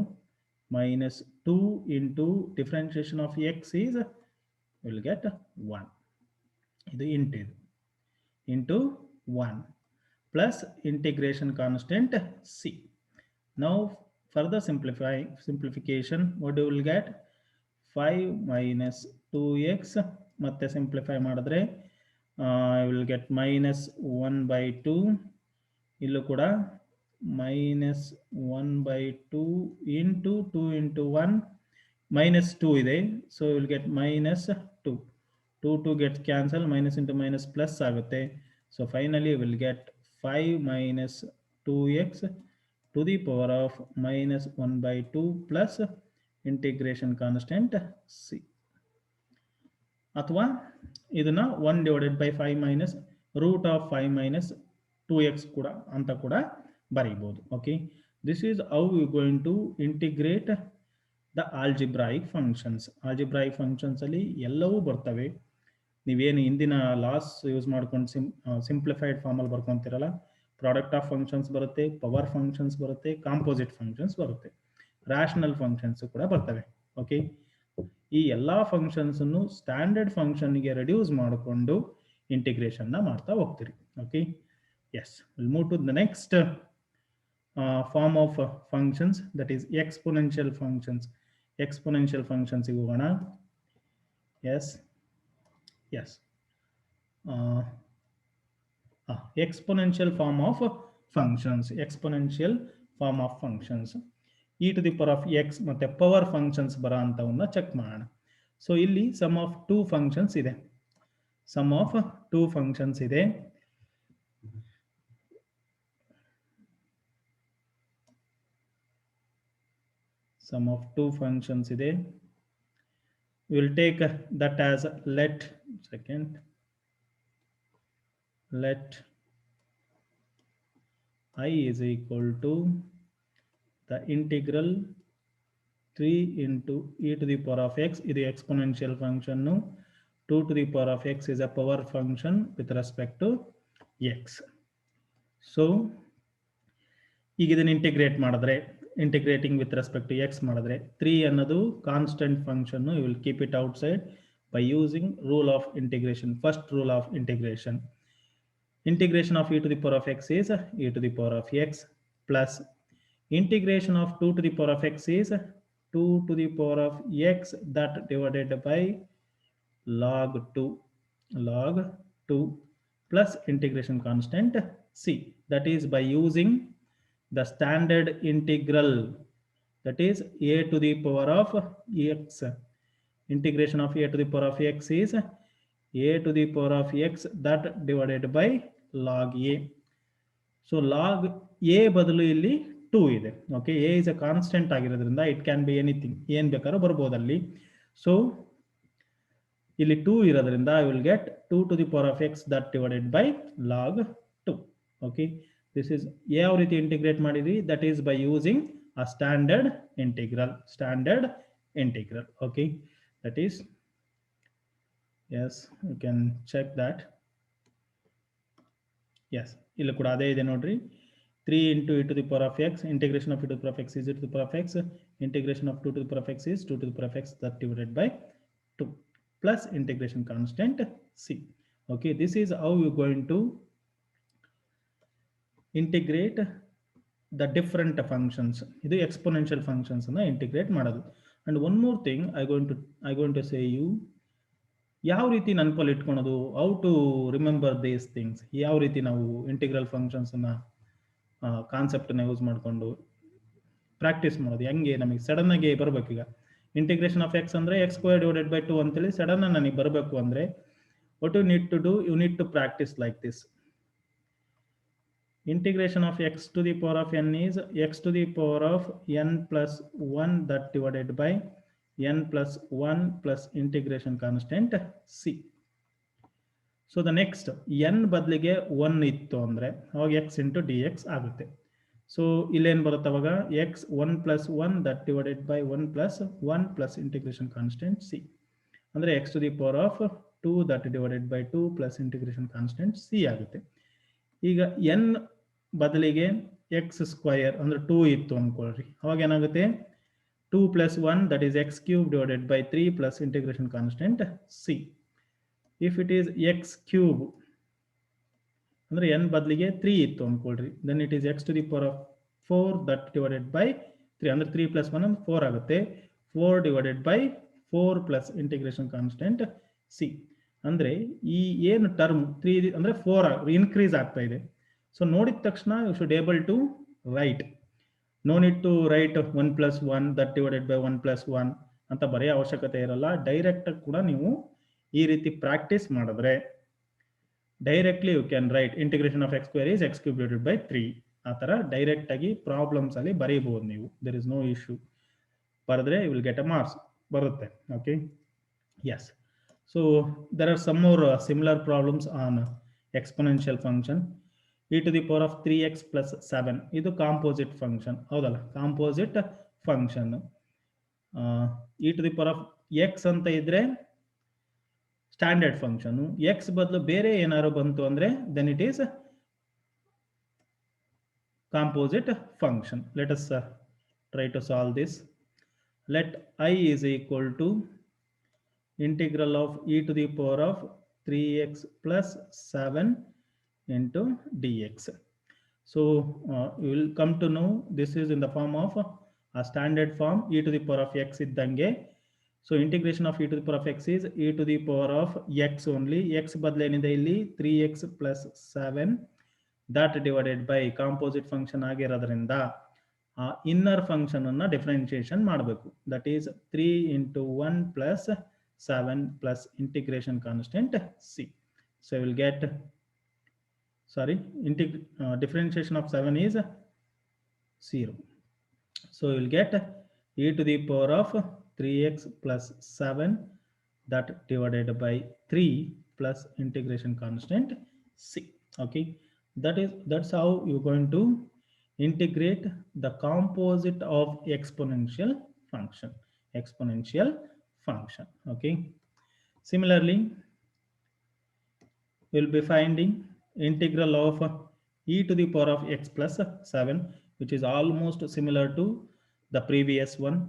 minus 2 into differentiation of x is will get 1. ಇದು into 1 plus integration constant c. Now further simplification, what you will get 5 minus 2x ಮತ್ತೆ simplify ಮಾಡಿದ್ರೆ I will get minus 1 by 2. ಇಲ್ಲೂ ಕೂಡ minus 1 by 2 into 2 into 1 minus 2 ಇದೆ. So you will get minus 2. 2 gets cancel, minus into minus plus ಆಗುತ್ತೆ. So finally you will get 5 minus 2x to the power of minus 1 by 2 plus integration constant c. ಅಥವಾ ಇದನ್ನ 1 divided by 5 minus root of 5 minus 2x ಕೂಡ ಅಂತ ಕೂಡ ಬರೀಬಹುದು. Okay, this is how you going to integrate the algebraic functions. Algebraic functions ಅಲ್ಲಿ ಎಲ್ಲವೂ ಬರ್ತವೆ. ನೀವೇನು ಇಂದಿನ ಲಾಸ್ ಯೂಸ್ ಮಾಡ್ಕೊಂಡು ಸಿಂಪ್ಲಿಫೈಡ್ ಫಾರ್ಮಲ್ಲಿ ಬರ್ಕೊಂತೀರಲ್ಲ, ಪ್ರಾಡಕ್ಟ್ ಆಫ್ ಫಂಕ್ಷನ್ಸ್ ಬರುತ್ತೆ, ಪವರ್ ಫಂಕ್ಷನ್ಸ್ ಬರುತ್ತೆ, ಕಾಂಪೋಸಿಟ್ ಫಂಕ್ಷನ್ಸ್ ಬರುತ್ತೆ, ರ್ಯಾಷನಲ್ ಫಂಕ್ಷನ್ಸ್ ಕೂಡ ಬರ್ತವೆ. ಓಕೆ, ಈ ಎಲ್ಲಾ ಫಂಕ್ಷನ್ಸ್ ಅನ್ನು ಸ್ಟ್ಯಾಂಡರ್ಡ್ ಫಂಕ್ಷನ್ಗೆ ರೆಡ್ಯೂಸ್ ಮಾಡಿಕೊಂಡು ಇಂಟಿಗ್ರೇಷನ್ ಮಾಡ್ತಾ ಹೋಗ್ತೀರಿ. Okay, yes, will move to the next form of functions, that is exponential functions. Exponential functions ಹೋಗೋಣ. Yes, yes. Exponential form of functions. Exponential form of functions. E to the power of x ಮತ್ತೆ ಪವರ್ ಫಂಕ್ಷನ್ಸ್ ಬರೋ ಅಂತವನ್ನ ಚೆಕ್ ಮಾಡೋಣ. ಸೊ ಇಲ್ಲಿ ಸಮ್ ಆಫ್ ಟೂ ಫಂಕ್ಷನ್ಸ್ ಇದೆ. ಸಮ್ ಆಫ್ ಟೂ ಫಂಕ್ಷನ್ಸ್ ಇದೆ. Sum of two functions ಇದೆ. We will take that as let I is equal to the integral 3 into e to the power of x. This is exponential function. 2 to the power of x is a power function with respect to x. So ಈಗ ಇದನ್ನ ಇಂಟಿಗ್ರೇಟ್ ಮಾಡಿದ್ರೆ, integrating with respect to x ಮಾಡಿದ್ರೆ 3 ಅನ್ನೋದು constant function. You will keep it outside by using rule of integration. First rule of integration. Integration of e to the power of x is e to the power of x plus integration of 2 to the power of x is 2 to the power of x that divided by log 2 plus integration constant c. That is by using the standard integral, that is a to the power of x. Integration of a to the power of x is a to the power of x that divided by log a. So log a ಬದಲು ಇಲ್ಲಿ 2 ಇದೆ. Okay, a is a constant ಆಗಿರೋದ್ರಿಂದ it can be anything, ಏನು ಬೇಕಾದ್ರೂ ಬರ್ಬೋದು ಅಲ್ಲಿ. ಸೊ ಇಲ್ಲಿ 2 ಇರೋದ್ರಿಂದ I will get 2 to the power of x that divided by log 2. Okay, this is ಯಾವ ರೀತಿ ಇಂಟಿಗ್ರೇಟ್ ಮಾಡಿದ್ವಿ, that is by using a standard integral. Okay, that is, yes, you can check that. Yes, ಇಲ್ಲಿ ಕೂಡ ಅದೇ ಇದೆ ನೋಡ್ರಿ. 3 into e to the power of x, integration of e to the power of x is e to the power of x, integration of 2 to the power of x is 2 to the power of x that divided by 2 plus integration constant c. Okay, this is how you're going to integrate the different functions. ಇದು exponential functions ಅನ್ನ integrate ಮಾಡೋದು. And one more thing I going to say you, ಯಾವ ರೀತಿ ನೆನಪಲ್ಲಿ ಇಟ್ಕೊಳ್ಳೋದು, how to remember these things, ಯಾವ ರೀತಿ ನಾವು ಇಂಟಿಗ್ರಲ್ ಫಂಕ್ಷನ್ಸ್ ಅನ್ನ ಕಾನ್ಸೆಪ್ಟ್ ನ ಯೂಸ್ ಮಾಡಿಕೊಂಡು ಪ್ರಾಕ್ಟೀಸ್ ಮಾಡೋದು, ಹೆಂಗೆ ನಮಗೆ ಸಡನ್ ಆಗಿ ಬರ್ಬೇಕೀಗ ಇಂಟಿಗ್ರೇಷನ್ ಆಫ್ ಎಕ್ಸ್ ಅಂದ್ರೆ ಎಕ್ಸ್ ಸ್ಕ್ವೇರ್ ಡಿವೈಡೆಡ್ ಬೈ 2 ಅಂತೇಳಿ ಸಡನ್ ಆಗಿ ನನಗೆ ಬರಬೇಕು ಅಂದ್ರೆ what you need to do, you need to practice like this. Integration of x to the power of n is x to the power of n plus 1 that divided by n plus 1 plus integration constant c. So the next n ಬದಲಿಗೆ 1 ಇತ್ತು ಅಂದ್ರೆ ಅವಾಗ x into dx ಆಗುತ್ತೆ. ಸೊ ಇಲ್ಲೇನು ಬರುತ್ತೆ ಅವಾಗ x 1 plus 1 that divided by 1 plus 1 plus integration constant c. ಅಂದ್ರೆ x to the power of 2 that divided by 2 plus integration constant c ಆಗುತ್ತೆ. ಈಗ n ಬದಲಿಗೆ x ಸ್ಕ್ವಯರ್ ಅಂದ್ರೆ 2 ಇತ್ತು ಅನ್ಕೊಳ್ರಿ, ಅವಾಗ ಏನಾಗುತ್ತೆ 2 plus 1 that is x cube divided by 3 plus integration constant c. If it is x cube ಅಂದ್ರೆ n ಬದಲಿಗೆ 3 ಇತ್ತು ಅನ್ಕೊಳ್ರಿ, then it is x to the power of 4 that divided by 3 ಅಂದ್ರೆ 3 plus 1 ಅಂದ್ರೆ 4 ಆಗುತ್ತೆ. 4 divided by 4 plus integration constant c. ಅಂದ್ರೆ ಈ ಏನು ಟರ್ಮ್ 3 ಅಂದ್ರೆ 4 ಇನ್ಕ್ರೀಸ್ ಆಗ್ತಾ ಇದೆ. ಸೊ ನೋಡಿದ ತಕ್ಷಣ you should able to write, no need to write 1 plus 1 that divided by 1 plus 1 ಅಂತ ಬರೆಯೋ ಅವಶ್ಯಕತೆ ಇರಲ್ಲ. ಡೈರೆಕ್ಟ್ ಕೂಡ ನೀವು ಈ ರೀತಿ ಪ್ರಾಕ್ಟೀಸ್ ಮಾಡಿದ್ರೆ directly you can write integration of x square is x cube divided by 3. ಆ ಥರ ಡೈರೆಕ್ಟ್ ಆಗಿ ಪ್ರಾಬ್ಲಮ್ಸ್ ಅಲ್ಲಿ ಬರೀಬಹುದು ನೀವು. There is no issue. ಬರೆದ್ರೆ you will get a marks ಬರುತ್ತೆ. Okay, yes. So there are some more similar problems on exponential function. e to the power of 3x plus 7 ಇದು ಕಾಂಪೋಸಿಟ್ ಫಂಕ್ಷನ್, ಹೌದಲ್ಲ, composite function. e to the power of x ಅಂತ ಇದ್ರೆ ಸ್ಟ್ಯಾಂಡರ್ಡ್ ಫಂಕ್ಷನ್, x ಬದಲು ಬೇರೆ ಏನಾದ್ರು ಬಂತು ಅಂದ್ರೆ then it is composite function. Let us try to solve this. Let I is equal to integral of e to the power of 3x plus 7 into dx. So you will come to know this is in the form of a standard form e to the power of x iddange. So integration of e to the power of x is e to the power of x only. X ಬದಲು ಏನಿದೆ ಇಲ್ಲಿ 3x plus 7 that divided by composite function ಆಗಿರೋದ್ರಿಂದ ಆ ಇನ್ನರ್ ಫಂಕ್ಷನ್ ಅನ್ನ ಡಿಫರೆನ್ಷಿಯೇಷನ್ ಮಾಡಬೇಕು. That is 3 into 1 plus 7 plus integration constant c. So you will get, sorry, differentiation of 7 is 0. So you will get e to the power of 3x plus 7 that divided by 3 plus integration constant c. Okay, that's how you're going to integrate the composite of exponential function. Okay, similarly we'll be finding integral of e to the power of x plus 7, which is almost similar to the previous one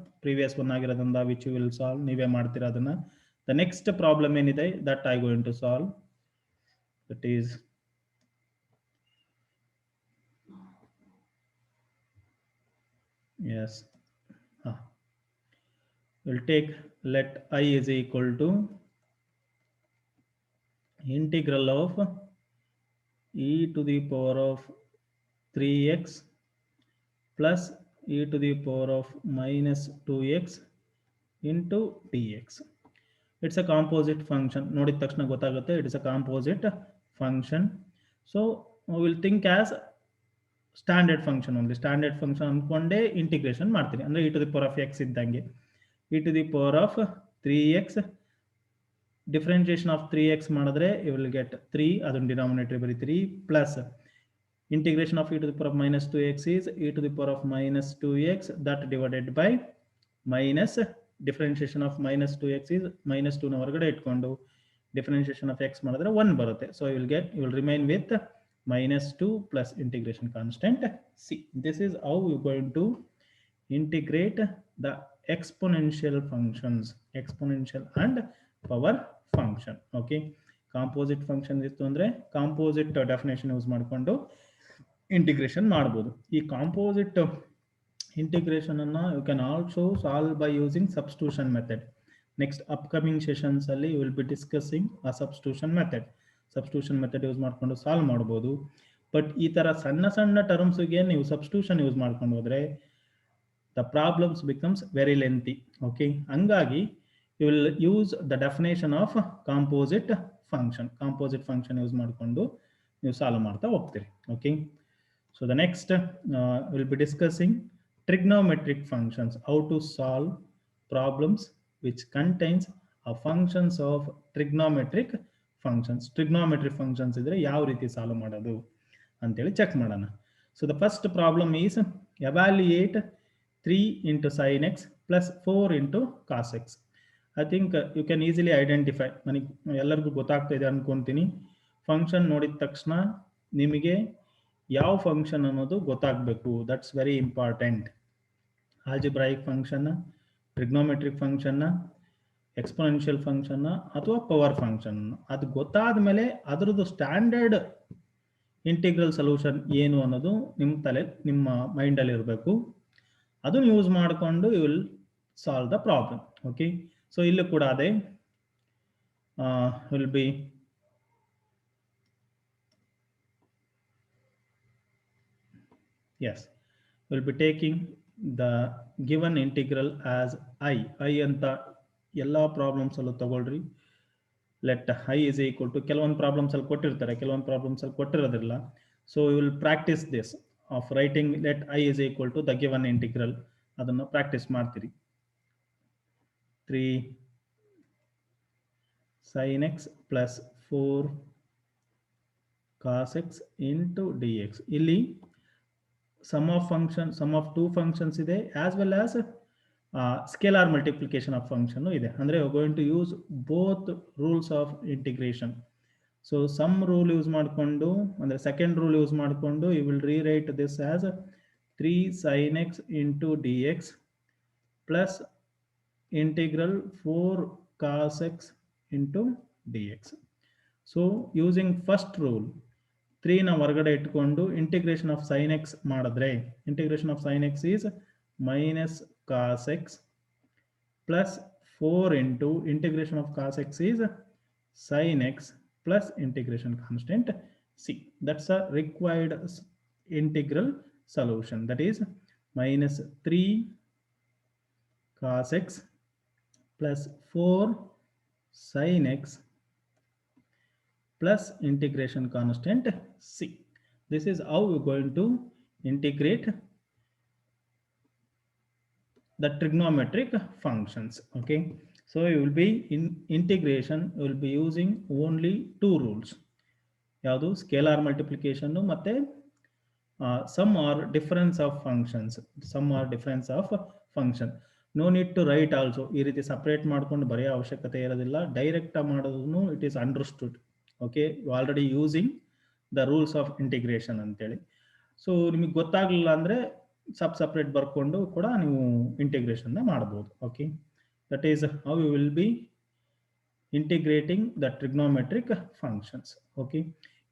ಆಗಿರೋದ್ರಿಂದ which you will solve. ನೀವೇ ಮಾಡ್ತೀರಾ ಅದನ್ನ. The next problem ಏನಿದೆ that I going to solve, that is yes, we'll take let I is equal to integral of e to the power of 3x plus e to the power of minus 2x into dx. It's a composite function. ನೋಡಿದ ತಕ್ಷಣ ಗೊತ್ತಾಗುತ್ತೆ it is a composite function. So we will think as standard function only. Standard function ಅನ್ಕೊಂಡೇ ಇಂಟಿಗ್ರೇಷನ್ ಮಾಡ್ತೀನಿ. ಅಂದ್ರೆ e to the power of x ಇದ್ದಂಗೆ e to the power of 3x differentiation of 3x ಮಾಡಿದ್ರೆ you will get 3, ಅದನ್ನ ಡಿನಾಮಿನೇಟರ್ ಬರೀತೀರಿ, plus integration of e to the power of minus 2x is e to the power of minus 2x that divided by minus differentiation of minus 2x is minus 2 ನ ಹೊರಗಡೆ ಇಟ್ಕೊಂಡು differentiation of x ಮಾಡಿದ್ರೆ 1 ಬರುತ್ತೆ. So you will remain with minus 2 plus integration constant c. This is how you're going to integrate the exponential functions, exponential and power function. Okay, composite function ಇತ್ತು ಅಂದ್ರೆ composite definition ಯೂಸ್ ಮಾಡಿಕೊಂಡು ಇಂಟಿಗ್ರೇಷನ್ ಮಾಡಬಹುದು. ಈ ಕಾಂಪೋಸಿಟ್ ಇಂಟಿಗ್ರೇಷನ್ ಅನ್ನ you can also solve by using substitution method. Next upcoming sessions ಅಲ್ಲಿ ವಿಲ್ ಬಿ ಡಿಸ್ಕಸಿಂಗ್ ಆ ಸಬ್ಸ್ಟಿಟ್ಯೂಷನ್ ಮೆಥಡ್ ಯೂಸ್ ಮಾಡ್ಕೊಂಡು ಸಾಲ್ವ್ ಮಾಡಬಹುದು. ಬಟ್ ಈ ತರ ಸಣ್ಣ ಸಣ್ಣ ಟರ್ಮ್ಸ್ಗೆ ನೀವು ಸಬ್ಸ್ಟಿಟ್ಯೂಷನ್ ಯೂಸ್ ಮಾಡ್ಕೊಂಡು ಹೋದ್ರೆ the problems becomes very lengthy. Okay, ಹಂಗಾಗಿ you will use the definition of composite function use ಮಾಡಿಕೊಂಡು ನೀವು ಸಾಲ್ವ್ ಮಾಡ್ತಾ ಹೋಗ್ತೀರಿ. Okay, so the next we'll be discussing trigonometric functions, how to solve problems which contains a functions of trigonometric functions. Trigonometric functions idre yav riti solve madodu anteli check madana. So the first problem is evaluate 3 into sin x plus 4 into cos x. I think you can easily identify, ನನಗೆ ಎಲ್ಲರಿಗೂ ಗೊತ್ತಾಗ್ತಾ ಇದೆ ಅನ್ಕೊಂತೀನಿ. ಫಂಕ್ಷನ್ ನೋಡಿದ ತಕ್ಷಣ ನಿಮಗೆ ಯಾವ ಫಂಕ್ಷನ್ ಅನ್ನೋದು ಗೊತ್ತಾಗಬೇಕು. That's very important. Algebraic function, trigonometric function, exponential function ಅಥವಾ ಪವರ್ ಫಂಕ್ಷನ್, ಅದು ಗೊತ್ತಾದ ಮೇಲೆ ಅದರದ್ದು ಸ್ಟ್ಯಾಂಡರ್ಡ್ ಇಂಟಿಗ್ರಲ್ ಸೊಲ್ಯೂಷನ್ ಏನು ಅನ್ನೋದು ನಿಮ್ಮ ಮೈಂಡಲ್ಲಿ ಇರಬೇಕು. ಅದನ್ನು ಯೂಸ್ ಮಾಡಿಕೊಂಡು you will solve the problem. Okay, so ಇಲ್ಲೂ ಕೂಡ ಅದೇ will be yes, we'll be taking the given integral as I ಅಂತ ಎಲ್ಲ ಪ್ರಾಬ್ಲಮ್ಸ್ ಅಲ್ಲೂ ತಗೊಳ್ರಿ. Let I is equal to, ಕೆಲವೊಂದು ಪ್ರಾಬ್ಲಮ್ಸ್ ಅಲ್ಲಿ ಕೊಟ್ಟಿರ್ತಾರೆ, ಕೆಲವೊಂದು ಪ್ರಾಬ್ಲಮ್ಸ್ ಅಲ್ಲಿ ಕೊಟ್ಟಿರೋದಿಲ್ಲ. So you will practice this of writing let I is equal to the given integral. ಅದನ್ನು ಪ್ರಾಕ್ಟೀಸ್ ಮಾಡ್ತೀರಿ. 3 sin x plus 4 cos x into dx. ಇಲ್ಲಿ sum of two functions ಇದೆ, as well as scalar multiplication of function ಇದೆ. ಅಂದ್ರೆ we are going to use both rules of integration. So sum rule use ಮಾಡಿಕೊಂಡು, ಅಂದ್ರೆ ಸೆಕೆಂಡ್ ರೂಲ್ ಯೂಸ್ ಮಾಡಿಕೊಂಡು you will rewrite this as 3 sin x into dx plus integral 4 cos x into dx. So using first rule 3ನ ಹೊರಗಡೆ ಇಟ್ಕೊಂಡು ಇಂಟಿಗ್ರೇಷನ್ ಆಫ್ ಸೈನ್ ಎಕ್ಸ್ ಮಾಡಿದ್ರೆ integration of sine x is minus cos x plus 4 into integration of cos x is sin x plus integration constant c. That's a required integral solution. That is minus 3 cos x plus 4 sin x plus integration constant c. This is how we're going to integrate the trigonometric functions. Okay. So you will be in integration, you will be using only two rules. Yadu scalar multiplication matte sum or difference of functions. Sum or difference of function. No need to write also. Ee riti separate madkondu bariya avashyakate irodilla. Direct madodunu it is understood. Okay, you already using the rules of integration anteli. So ನಿಮಗೆ ಗೊತ್ತಾಗಲಿಲ್ಲ ಅಂದ್ರೆ separate ಬರ್ಕೊಂಡು ಕೂಡ ನೀವು ಇಂಟಿಗ್ರೇಷನ್ ಮಾಡಬಹುದು. Okay. That is how you will be integrating the trigonometric functions. Okay.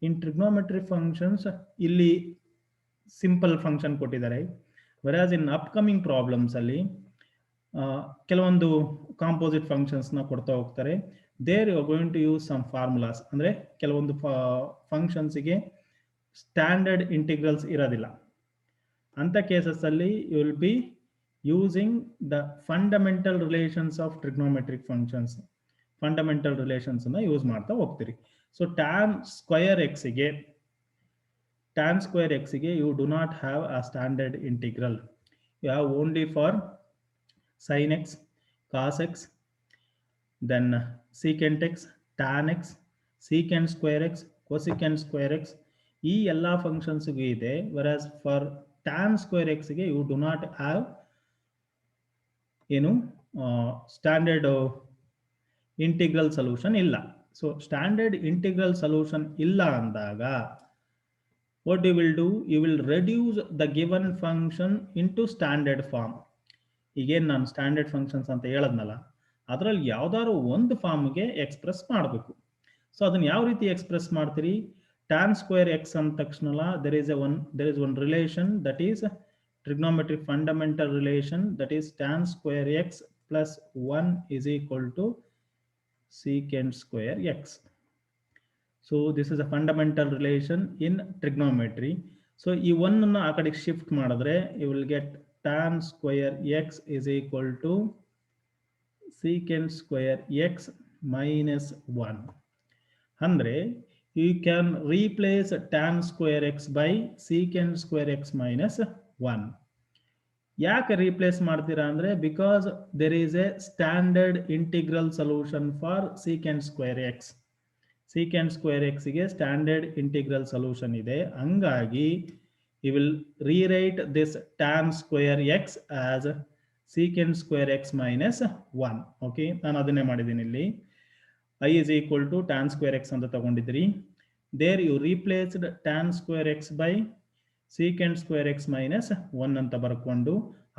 In trigonometric functions, illi simple function ಕೊಟ್ಟಿದ್ದಾರೆ. Whereas in upcoming problems ಅಲ್ಲಿ ಕೆಲವೊಂದು composite functions ನ ಕೊಡ್ತಾ ಹೋಗ್ತಾರೆ. There you are going to use some formulas. ಅಂದ್ರೆ ಕೆಲವೊಂದು functions ಗೆ standard integrals ಇರೋದಿಲ್ಲ. ಅಂತ ಕೇಸಸ್ ಅಲ್ಲಿ you will be using the fundamental relations of trigonometric functions. Fundamental relations na use ಮಾಡ್ತಾ ಹೋಗ್ತೀರಿ. So tan square x ಗೆ you do not have a standard integral. You have only for sin x, cos x, then secant x, tan x, secant square x, cosecant square x. ಈ ಎಲ್ಲ functions ಗೂ ಇದೆ. Whereas for tan square x ಗೆ you do not have standard integral solution illa. So standard integral solution illa andaga what you will do, you will reduce the given function into standard form. Again ನಾನು standard functions ಅಂತ ಹೇಳದ್ನಲ್ಲ, ಅದರಲ್ಲಿ ಯಾವ್ದಾದ್ರು ಒಂದು ಫಾರ್ಮ್ ಗೆ ಎಕ್ಸ್ಪ್ರೆಸ್ ಮಾಡಬೇಕು. ಸೊ ಅದನ್ನ ಯಾವ ರೀತಿ ಎಕ್ಸ್ಪ್ರೆಸ್ ಮಾಡ್ತೀರಿ? tan square x ಅಂದ ತಕ್ಷಣ there is one relation, that is trigonometric fundamental relation, that is tan square x plus 1 is equal to secant square x. So this is a fundamental relation in trigonometry. So ಈ 1 ಅನ್ನು ಆ ಕಡೆ ಶಿಫ್ಟ್ ಮಾಡಿದ್ರೆ you will get tan square x is equal to secant square x minus 1. ಅಂದ್ರೆ you can replace tan square x by secant square x minus 1. ಯಾಕೆ ರೀಪ್ಲೇಸ್ ಮಾಡ್ತೀರಾ ಅಂದ್ರೆ because there is a standard integral solution for secant square x. Secant square x ಗೆ ಸ್ಟ್ಯಾಂಡರ್ಡ್ ಇಂಟಿಗ್ರಲ್ ಸೊಲ್ಯೂಷನ್ ಇದೆ. ಹಂಗಾಗಿ you will rewrite this tan square x as secant square x minus 1. Okay, ನಾನು ಅದನ್ನೇ ಮಾಡಿದ್ದೀನಿ ಇಲ್ಲಿ. I is equal to tan square x ಅಂತ ತಗೊಂಡಿದ್ರಿ. There you replaced tan square x by secant square x minus 1 ಅಂತ ಬರ್ಕೊಂಡು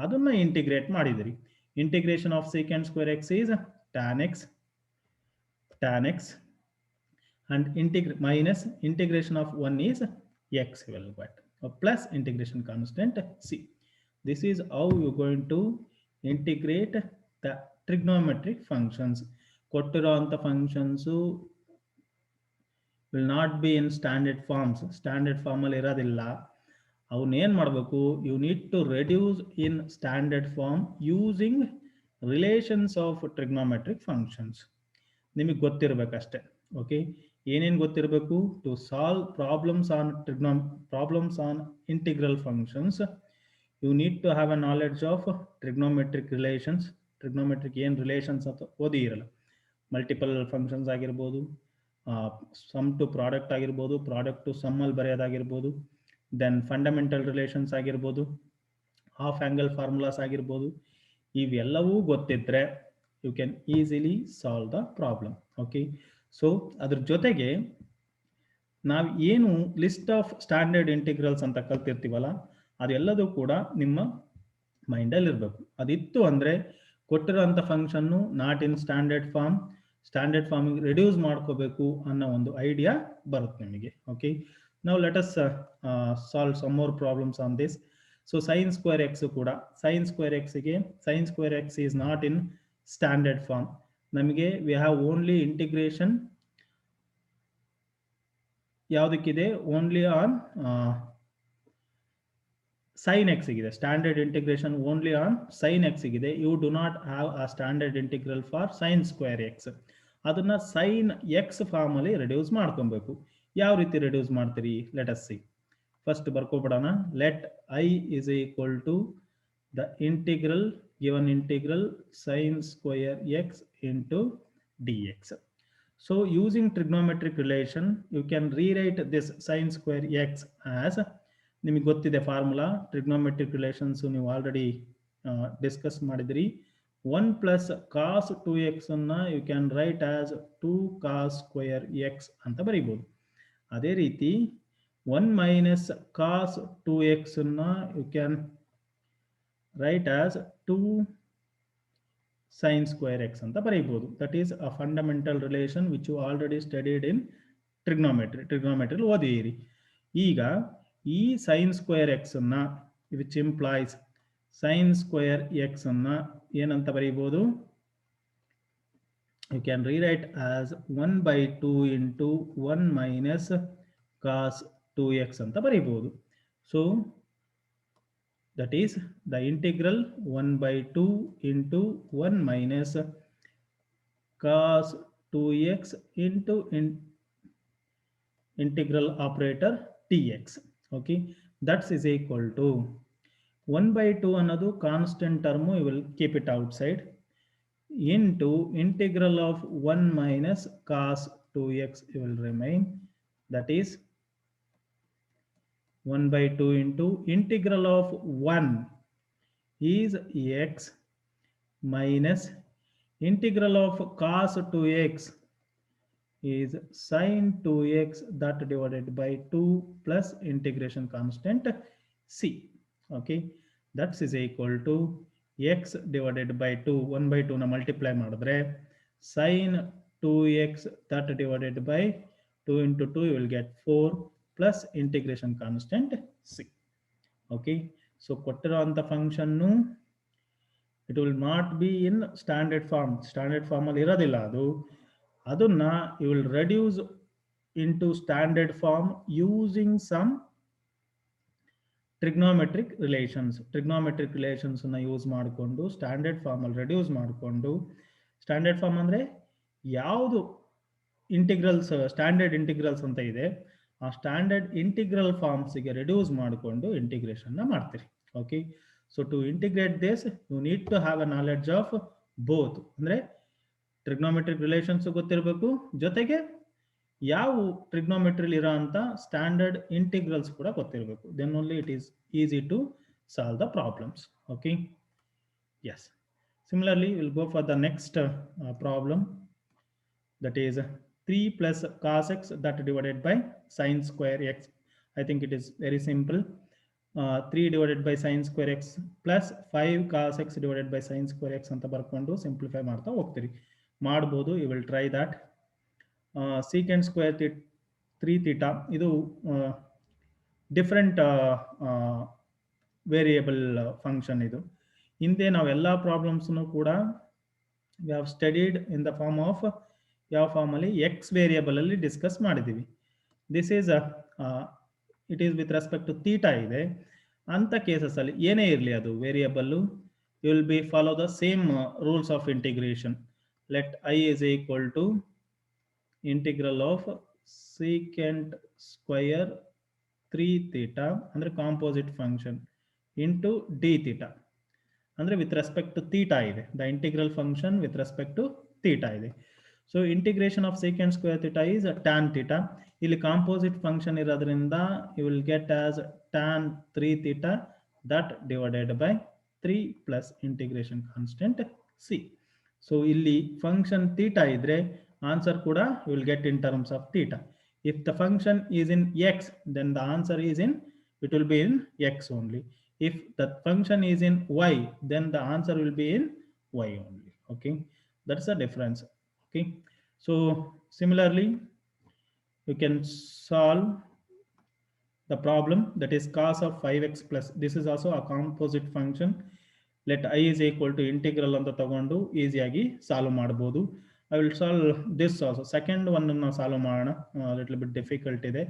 ಅದನ್ನ ಇಂಟಿಗ್ರೇಟ್ ಮಾಡಿದ್ರಿ. Integration of secant square x is tan x and minus integration of 1 is x will get plus integration constant c. This is how you're going to integrate the trigonometric functions. ಕೊಟ್ಟಿರುವಂತ functions will not be in standard forms. Standard form ಅಲ್ಲಿ ಇರೋದಿಲ್ಲ. ಅವನ್ನೇನ್ ಮಾಡಬೇಕು? You need to reduce in standard form using relations of trigonometric functions. ನಿಮಗೆ ಗೊತ್ತಿರಬೇಕಷ್ಟೇ. ಓಕೆ, ಏನೇನು ಗೊತ್ತಿರಬೇಕು? To solve problems on integral functions you need to have a knowledge of trigonometric relations. Trigonometric ಏನು ರಿಲೇಷನ್ಸ್ ಅಂತ ಓದಿ ಇರಲ್ಲ. ಮಲ್ಟಿಪಲ್ ಫಂಕ್ಷನ್ಸ್ ಆಗಿರ್ಬೋದು, ಸಮ್ ಟು ಪ್ರಾಡಕ್ಟ್ ಆಗಿರ್ಬೋದು, ಪ್ರಾಡಕ್ಟ್ ಟು ಸಮ್ ಅಲ್ಲಿ ಬರೆಯೋದಾಗಿರ್ಬೋದು, ದೆನ್ ಫಂಡಮೆಂಟಲ್ ರಿಲೇಷನ್ಸ್ ಆಗಿರ್ಬೋದು, ಹಾಫ್ ಆಂಗಲ್ ಫಾರ್ಮುಲಾಸ್ ಆಗಿರ್ಬೋದು. ಇವೆಲ್ಲವೂ ಗೊತ್ತಿದ್ರೆ you can easily solve the problem. Okay, so ಅದ್ರ ಜೊತೆಗೆ ನಾವು ಏನು ಲಿಸ್ಟ್ ಆಫ್ ಸ್ಟ್ಯಾಂಡರ್ಡ್ ಇಂಟಿಗ್ರಲ್ಸ್ ಅಂತ ಕಲ್ತಿರ್ತೀವಲ್ಲ, ಅದೆಲ್ಲದೂ ಕೂಡ ನಿಮ್ಮ ಮೈಂಡಲ್ಲಿ ಇರಬೇಕು. ಅದಿತ್ತು ಅಂದರೆ ಕೊಟ್ಟಿರೋಂಥ function not in standard form, standard ಫಾರ್ಮಿಗೆ ರೆಡ್ಯೂಸ್ ಮಾಡ್ಕೋಬೇಕು ಅನ್ನೋ ಒಂದು ಐಡಿಯಾ ಬರುತ್ತೆ ನಿಮಗೆ. ಓಕೆ, ನಾವು let us solve some more problems on this. So sine square x ಕೂಡ, ಸೈನ್ ಸ್ಕ್ವೇರ್ ಎಕ್ಸ್ಗೆ sine square x is not in standard form. ನಮಗೆ ವಿ ಹ್ಯಾವ್ ಓನ್ಲಿ ಇಂಟಿಗ್ರೇಷನ್ ಯಾವುದಕ್ಕಿದೆ, ಓನ್ಲಿ ಆನ್ sin x ಗಿದೆ. Standard integration only on sin x ಗಿದೆ. You do not have a standard integral for sin square x. ಅದನ್ನ sin x ಫಾರ್ಮ್ ಅಲ್ಲಿ ರೆಡ್ಯೂಸ್ ಮಾಡ್ಕೊಬೇಕು. ಯಾವ ರೀತಿ ರೆಡ್ಯೂಸ್ ಮಾಡ್ತೀರಿ, ಲೆಟ್ ಅಸ್ ಸಿ. ಫಸ್ಟ್ ಬರ್ಕೊಬಿಡೋಣ. ಲೆಟ್ I is equal to the integral, given integral sin square x into dx. So using trigonometric relation, you can rewrite this sin square x as, ನಿಮಗೆ ಗೊತ್ತಿದೆ ಫಾರ್ಮುಲಾ, ಟ್ರಿಗ್ನೋಮೆಟ್ರಿಕ್ ರಿಲೇಷನ್ಸ್ ನೀವು ಆಲ್ರೆಡಿ ಡಿಸ್ಕಸ್ ಮಾಡಿದ್ರಿ. 1 ಪ್ಲಸ್ ಕಾಸ್ 2x ಅನ್ನ you can write as 2 cos square x ಅಂತ ಬರೀಬಹುದು. ಅದೇ ರೀತಿ 1 ಮೈನಸ್ ಕಾಸ್ 2x ಅನ್ನ you can write as 2 sine square x ಅಂತ ಬರೀಬಹುದು. That is a fundamental relation which you already studied in trigonometry ಓದಿರಿ. ಈಗ ಈ ಸೈನ್ ಸ್ಕ್ವೇರ್ ಎಕ್ಸ್ ಅನ್ನ, which implies sine square x ಅನ್ನ ಏನಂತ ಬರೀಬಹುದು, you can rewrite as 1/2 into 1 minus cos 2x ಅಂತ ಬರೀಬಹುದು. So that is the integral 1/2 into 1 minus cos 2x into integral operator dx. Okay, that is equal to 1/2 ಅನ್ನೋದು constant term, you will keep it outside, into integral of 1 minus cos 2x you will remain, that is 1/2 into integral of 1 is x minus integral of cos 2x is sin 2x, that divided by 2 plus integration constant c. Okay, that is equal to x divided by 2, 1/2 na multiply ಮಾಡಿದ್ರೆ sin 2x, that divided by 2 into 2 you will get 4 plus integration constant c. Okay, so ಕೊಟ್ಟಿರುವಂತ function it will not be in standard form. Standard form ಅಲ್ಲಿ ಇರೋದಿಲ್ಲ ಅದು. ಅದನ್ನ you will reduce into standard form using some trigonometric relations. Trigonometric relations ಅನ್ನ ಯೂಸ್ ಮಾಡಿಕೊಂಡು ಸ್ಟ್ಯಾಂಡರ್ಡ್ ಫಾರ್ಮ್ ಅಲ್ಲಿ ರೆಡ್ಯೂಸ್ ಮಾಡಿಕೊಂಡು, ಸ್ಟ್ಯಾಂಡರ್ಡ್ ಫಾರ್ಮ್ ಅಂದ್ರೆ ಯಾವುದು ಇಂಟಿಗ್ರಲ್ಸ್, ಸ್ಟ್ಯಾಂಡರ್ಡ್ ಇಂಟಿಗ್ರಲ್ಸ್ ಅಂತ ಇದೆ, ಆ ಸ್ಟ್ಯಾಂಡರ್ಡ್ ಇಂಟಿಗ್ರಲ್ ಫಾರ್ಮ್ಸ್ ಗೆ ರೆಡ್ಯೂಸ್ ಮಾಡಿಕೊಂಡು ಇಂಟಿಗ್ರೇಷನ್ ಮಾಡ್ತೀರಿ. Okay, so to integrate this you need to have a knowledge of both. ಅಂದ್ರೆ ಟ್ರಿಗ್ನೋಮೆಟ್ರಿಕ್ ರಿಲೇಷನ್ಸ್ ಗೊತ್ತಿರಬೇಕು, ಜೊತೆಗೆ ಯಾವ ಟ್ರಿಗ್ನೋಮೆಟ್ರಿಲಿ ಇರೋ ಅಂತ ಸ್ಟ್ಯಾಂಡರ್ಡ್ ಇಂಟಿಗ್ರಲ್ಸ್ ಕೂಡ ಗೊತ್ತಿರಬೇಕು. Then only it is easy to solve the problems. Okay, yes. Similarly will go for the next problem, that is 3 plus cos x that divided by sin square x. I think it is very simple. 3 divided by sin square x plus 5 cos x divided by sin square x ಅಂತ ಬರ್ಕೊಂಡು ಸಿಂಪ್ಲಿಫೈ ಮಾಡ್ತಾ ಹೋಗ್ತೀರಿ. ಮಾಡ್ಬೋದು, you will try that. Secant square 3 theta ಇದು ಡಿಫ್ರೆಂಟ್ ವೇರಿಯೇಬಲ್ ಫಂಕ್ಷನ್. ಇದು ಹಿಂದೆ ನಾವು ಎಲ್ಲ ಪ್ರಾಬ್ಲಮ್ಸ್ನು ಕೂಡ we have studied in the form of, ಯಾವ ಫಾರ್ಮ್ ಅಲ್ಲಿ, ಎಕ್ಸ್ ವೇರಿಯೇಬಲ್ ಅಲ್ಲಿ ಡಿಸ್ಕಸ್ ಮಾಡಿದೀವಿ. This is it is with respect to theta ಇದೆ ಅಂತ ಕೇಸಸ್ ಅಲ್ಲಿ ಏನೇ ಇರಲಿ ಅದು variable, you will be follow the same rules of integration. Let I is equal to integral of secant square 3 theta ಅಂದ್ರೆ composite function into d theta, ಅಂದ್ರೆ ವಿತ್ ರೆಸ್ಪೆಕ್ಟ್ ಟು ಥೀಟಾ ಇದೆ. The integral function with respect to theta ಇದೆ. So integration of second square theta is tan theta. ಇಲ್ಲಿ ಕಾಂಪೋಸಿಟ್ ಫಂಕ್ಷನ್ ಇರೋದ್ರಿಂದ you will get as tan 3 theta that divided by 3 plus integration constant c. So ಇಲ್ಲಿ ಫಂಕ್ಷನ್ ಥೀಟಾ ಇದ್ರೆ ಆನ್ಸರ್ ಕೂಡ you will get in terms of theta. If the function is in X, then the answer is in, it will be in x only. If the function is in y, then the answer will be in y only. Okay, that's the difference. Okay, So similarly you can solve the problem, that is cos of 5x plus, this is also a composite function. Let I is equal to integral ಅಂತ ತಗೊಂಡು ಈಸಿಯಾಗಿ ಸಾಲ್ವ್ ಮಾಡಬಹುದು. I will solve this also. Second one ನಾವು ಸಾಲ್ವ್ ಮಾಡೋಣ, ಲಿಟಲ್ ಬಿಟ್ ಡಿಫಿಕಲ್ಟ್ ಇದೆ.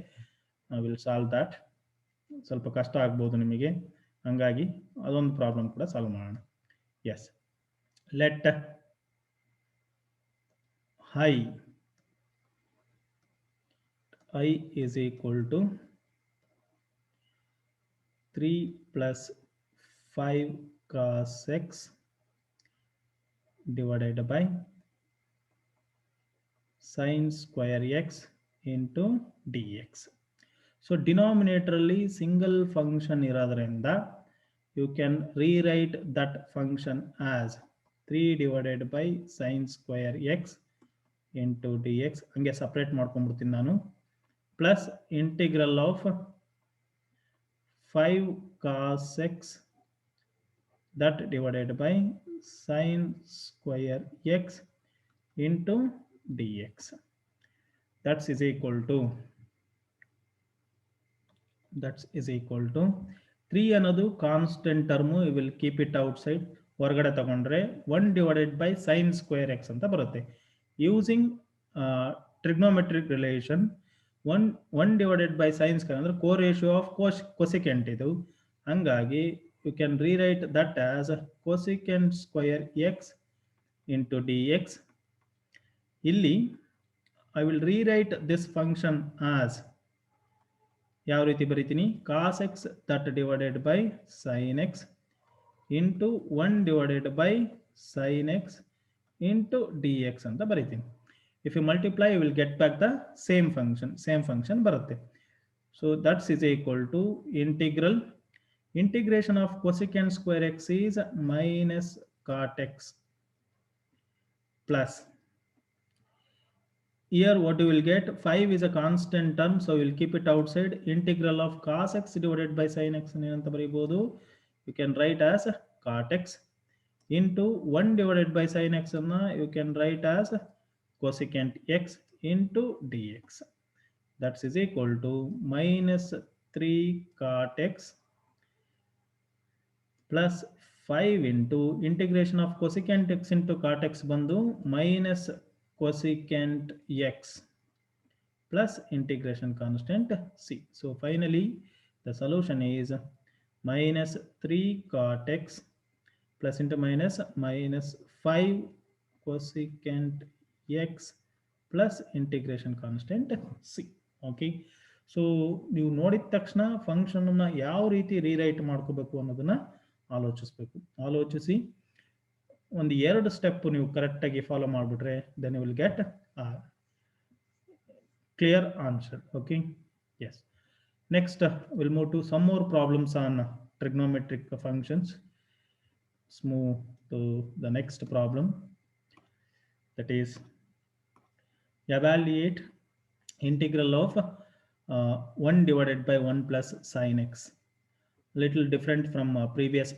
I will solve that. ಸ್ವಲ್ಪ ಕಷ್ಟ ಆಗ್ಬೋದು ನಿಮಗೆ, ಹಂಗಾಗಿ ಅದೊಂದು ಪ್ರಾಬ್ಲಮ್ ಕೂಡ ಸಾಲ್ವ್ ಮಾಡೋಣ. Yes, let I is equal to 3 plus 5 cos x divided by sin square x into dx. So denominator alli single function iradrinda you can rewrite that function as 3 divided by sin square x into dx. Hange separate ಮಾಡ್ಕೊಂಡ್ಬಿಡ್ತೀನಿ ನಾನು, plus integral of 5 cos x that divided by sin square x into dx. That is equal to 3 ಅನ್ನೋದು constant term, you will keep it outside. ಹೊರಗಡೆ ತಗೊಂಡ್ರೆ 1 divided by sin square x ಅಂತ ಬರುತ್ತೆ. Using trigonometric relation, 1 divided by sin square ಅಂದ್ರೆ ಕೋ ರೇಷಿಯೋ ಆಫ್ ಕೊಸಿಕೆಂಟ್ ಇದು, ಹಂಗಾಗಿ you can rewrite that as cosecant square x into dx. ಇಲ್ಲಿ I will rewrite this function as ಯಾವ ರೀತಿ ಬರೀತೀನಿ, cos x that divided by sin x into 1 divided by sin x into dx ಅಂತ ಬರೀತೀನಿ. If you multiply you will get back the same function ಬರುತ್ತೆ. So that is equal to integration of cosecant square x is minus cot x plus, here what you will get, 5 is a constant term so we will keep it outside. Integral of cos x divided by sin x ಏನಂತ ಬರೀಬಹುದು, you can write as cot x into 1 divided by sin x ಅನ್ನು you can write as cosecant x into dx. That is equal to minus 3 cot x plus 5 into integration of cosecant x into cot x ಬಂದು minus cosecant x plus integration constant c. So finally the solution is minus 3 cot x plus into minus 5 cosecant x plus integration constant c. Okay, so ನೀವು ನೋಡಿದ ತಕ್ಷಣ ಫಂಕ್ಷನ್ ಅನ್ನ ಯಾವ ರೀತಿ ರೀರೈಟ್ ಮಾಡ್ಕೋಬೇಕು ಅನ್ನೋದನ್ನ ಆಲೋಚಿಸಿ ಒಂದು 2 ಸ್ಟೆಪ್ ನೀವು ಕರೆಕ್ಟ್ ಆಗಿ ಫಾಲೋ ಮಾಡಿಬಿಟ್ರೆ then you will get a clear answer. Okay, yes, next we'll move to some more problems on trigonometric functions. Let's move to the next problem, that is evaluate integral of 1 divided by 1 plus sin x. Little different from previous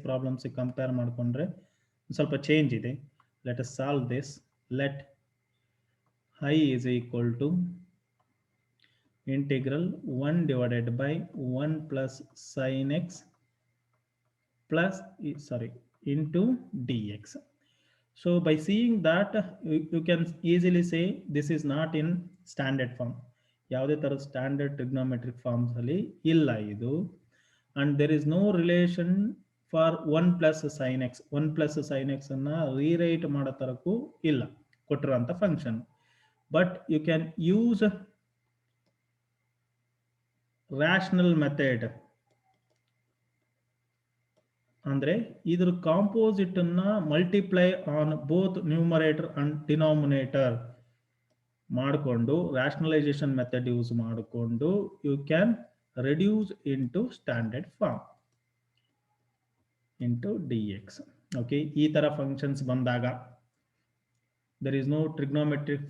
problems compare ಮಾಡ್ಕೊಂಡ್ರೆ ಸ್ವಲ್ಪ ಚೇಂಜ್ ಇದೆ. Let us solve this. Let I is equal to integral 1 divided by 1 plus sin x plus into dx. So by seeing that you can easily say this is not in standard form. ಯಾವುದೇ ತರ ಸ್ಟ್ಯಾಂಡರ್ಡ್ ಟ್ರಿಗ್ನೋಮೆಟ್ರಿಕ್ ಫಾರ್ಮ್ಸ್ ಅಲ್ಲಿ ಇಲ್ಲ ಇದು, and there is no relation for 1 plus sin x. 1 plus sin x ಅನ್ನ ರೀರೈಟ್ ಮಾಡೋ ತರಕ್ಕೂ ಇಲ್ಲ ಕೊಟ್ಟಿರುವಂತ function. But you can use rational method, ಅಂದ್ರೆ ಇದ್ರ ಕಾಂಪೋಸಿಟ್ ಅನ್ನ multiply on both numerator and denominator ಮಾಡಿಕೊಂಡು ರ್ಯಾಷನಲೈಸೇಷನ್ ಮೆಥಡ್ ಯೂಸ್ ಮಾಡಿಕೊಂಡು you can reduce into standard form into dx. Okay, ಈ ತರ functions ಬಂದಾಗ there is no trigonometric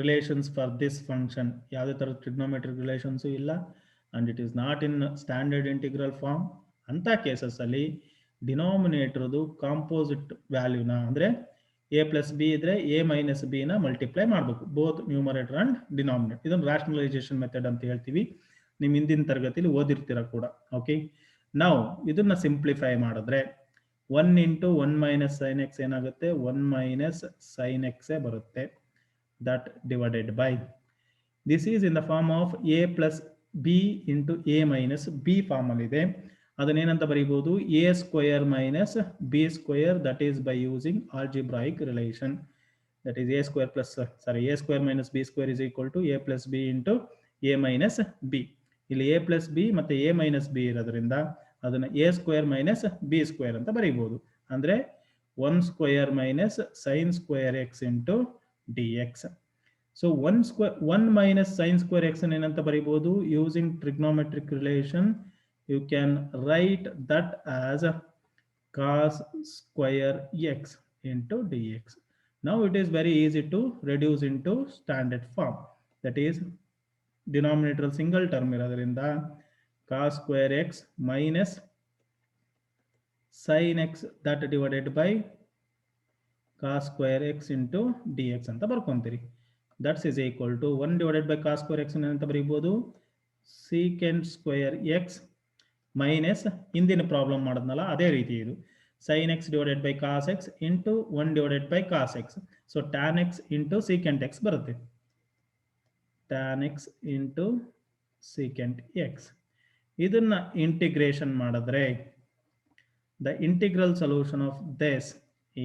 relations for this function. ಯಾವುದೇ ತರ trigonometric relations ಇಲ್ಲ and it is not in standard integral form. ಅಂತ ಕೇಸಸ್ ಅಲ್ಲಿ ಡಿನಾಮಿನೇಟರ್ದು ಕಾಂಪೋಸಿಟ್ ವ್ಯಾಲ್ಯೂನ ಅಂದ್ರೆ a plus b ಇದ್ರೆ a minus b ನ ಮಲ್ಟಿಪ್ಲೈ ಮಾಡಬೇಕು ಬೋತ್ ನ್ಯೂಮರೇಟರ್ ಅಂಡ್ ಡಿನಾಮಿನೇಟರ್. ಇದನ್ನು ರಾಷನಲೈಸೇಷನ್ ಮೆಥಡ್ ಅಂತ ಹೇಳ್ತೀವಿ. ನಿಮ್ಮ ಹಿಂದಿನ ತರಗತಿಯಲ್ಲಿ ಓದಿರ್ತೀರ ಕೂಡ. ಓಕೆ, ನಾವು ಇದನ್ನ ಸಿಂಪ್ಲಿಫೈ ಮಾಡಿದ್ರೆ 1 into 1 minus sin x ಏನಾಗುತ್ತೆ, 1 minus sin x ಬರುತ್ತೆ. That divided by this is in the form of a plus b into a minus b form ಅಲ್ಲಿ ಇದೆ. ಅದನ್ನೇನಂತ ಬರೀಬಹುದು, a square minus b square, that is by using algebraic relation. That is a square plus a square minus b square is equal to a plus b into a minus b. ಇಲ್ಲಿ a plus b ಮತ್ತೆ a minus b ಇರೋದ್ರಿಂದ ಅದನ್ನ a square minus b square ಅಂತ ಬರೀಬಹುದು. ಅಂದ್ರೆ 1 square minus sin square x into dx. So 1 minus sin square x ಏನಂತ ಬರೀಬಹುದು, using trigonometric relation you can write that as cos square x into dx. Now it is very easy to reduce into standard form. That is denominator single term ಇರೋದ್ರಿಂದ cos square x minus sin x that divided by cos square x into dx ಅಂತ ಬರ್ಕೊಂತೀರಿ. That is equal to 1 divided by cos square x ಅಂತ ಬರೀಬಹುದು secant square x minus ಹಿಂದಿನ ಪ್ರಾಬ್ಲಮ್ ಮಾಡಿದ್ನಲ್ಲ ಅದೇ ರೀತಿ ಇದು sin x divided by cos x into 1 divided by cos x. So tan x into secant x ಬರುತ್ತೆ. tan x into secant x. ಇದನ್ನ ಇಂಟಿಗ್ರೇಷನ್ ಮಾಡಿದ್ರೆ the integral solution of this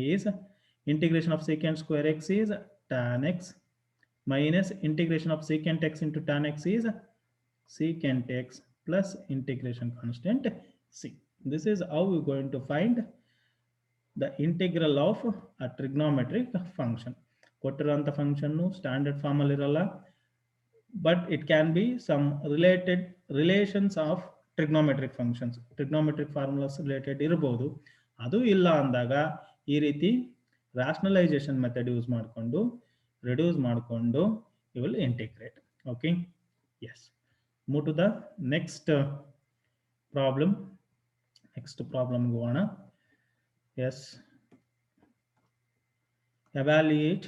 is integration of secant square x is tan x minus integration of secant x into tan x is secant x plus integration constant c. This is how we're going to find the integral of a trigonometric function. ಕೊಟ್ಟಿರುವಂತ ಫಂಕ್ಷನ್ ಸ್ಟ್ಯಾಂಡರ್ಡ್ ಫಾರ್ಮ್ ಅಲ್ಲಿ ಇರಲ್ಲ, but it can be some relations of trigonometric functions, trigonometric formulas related ಇರಬಹುದು. ಅದು ಇಲ್ಲ ಅಂದಾಗ ಈ ರೀತಿ rationalization method ಯೂಸ್ ಮಾಡಿಕೊಂಡು reduce ಮಾಡಿಕೊಂಡು you will integrate. Okay, yes, move to the next problem. Next problem ಹೋಗೋಣ. Yes, evaluate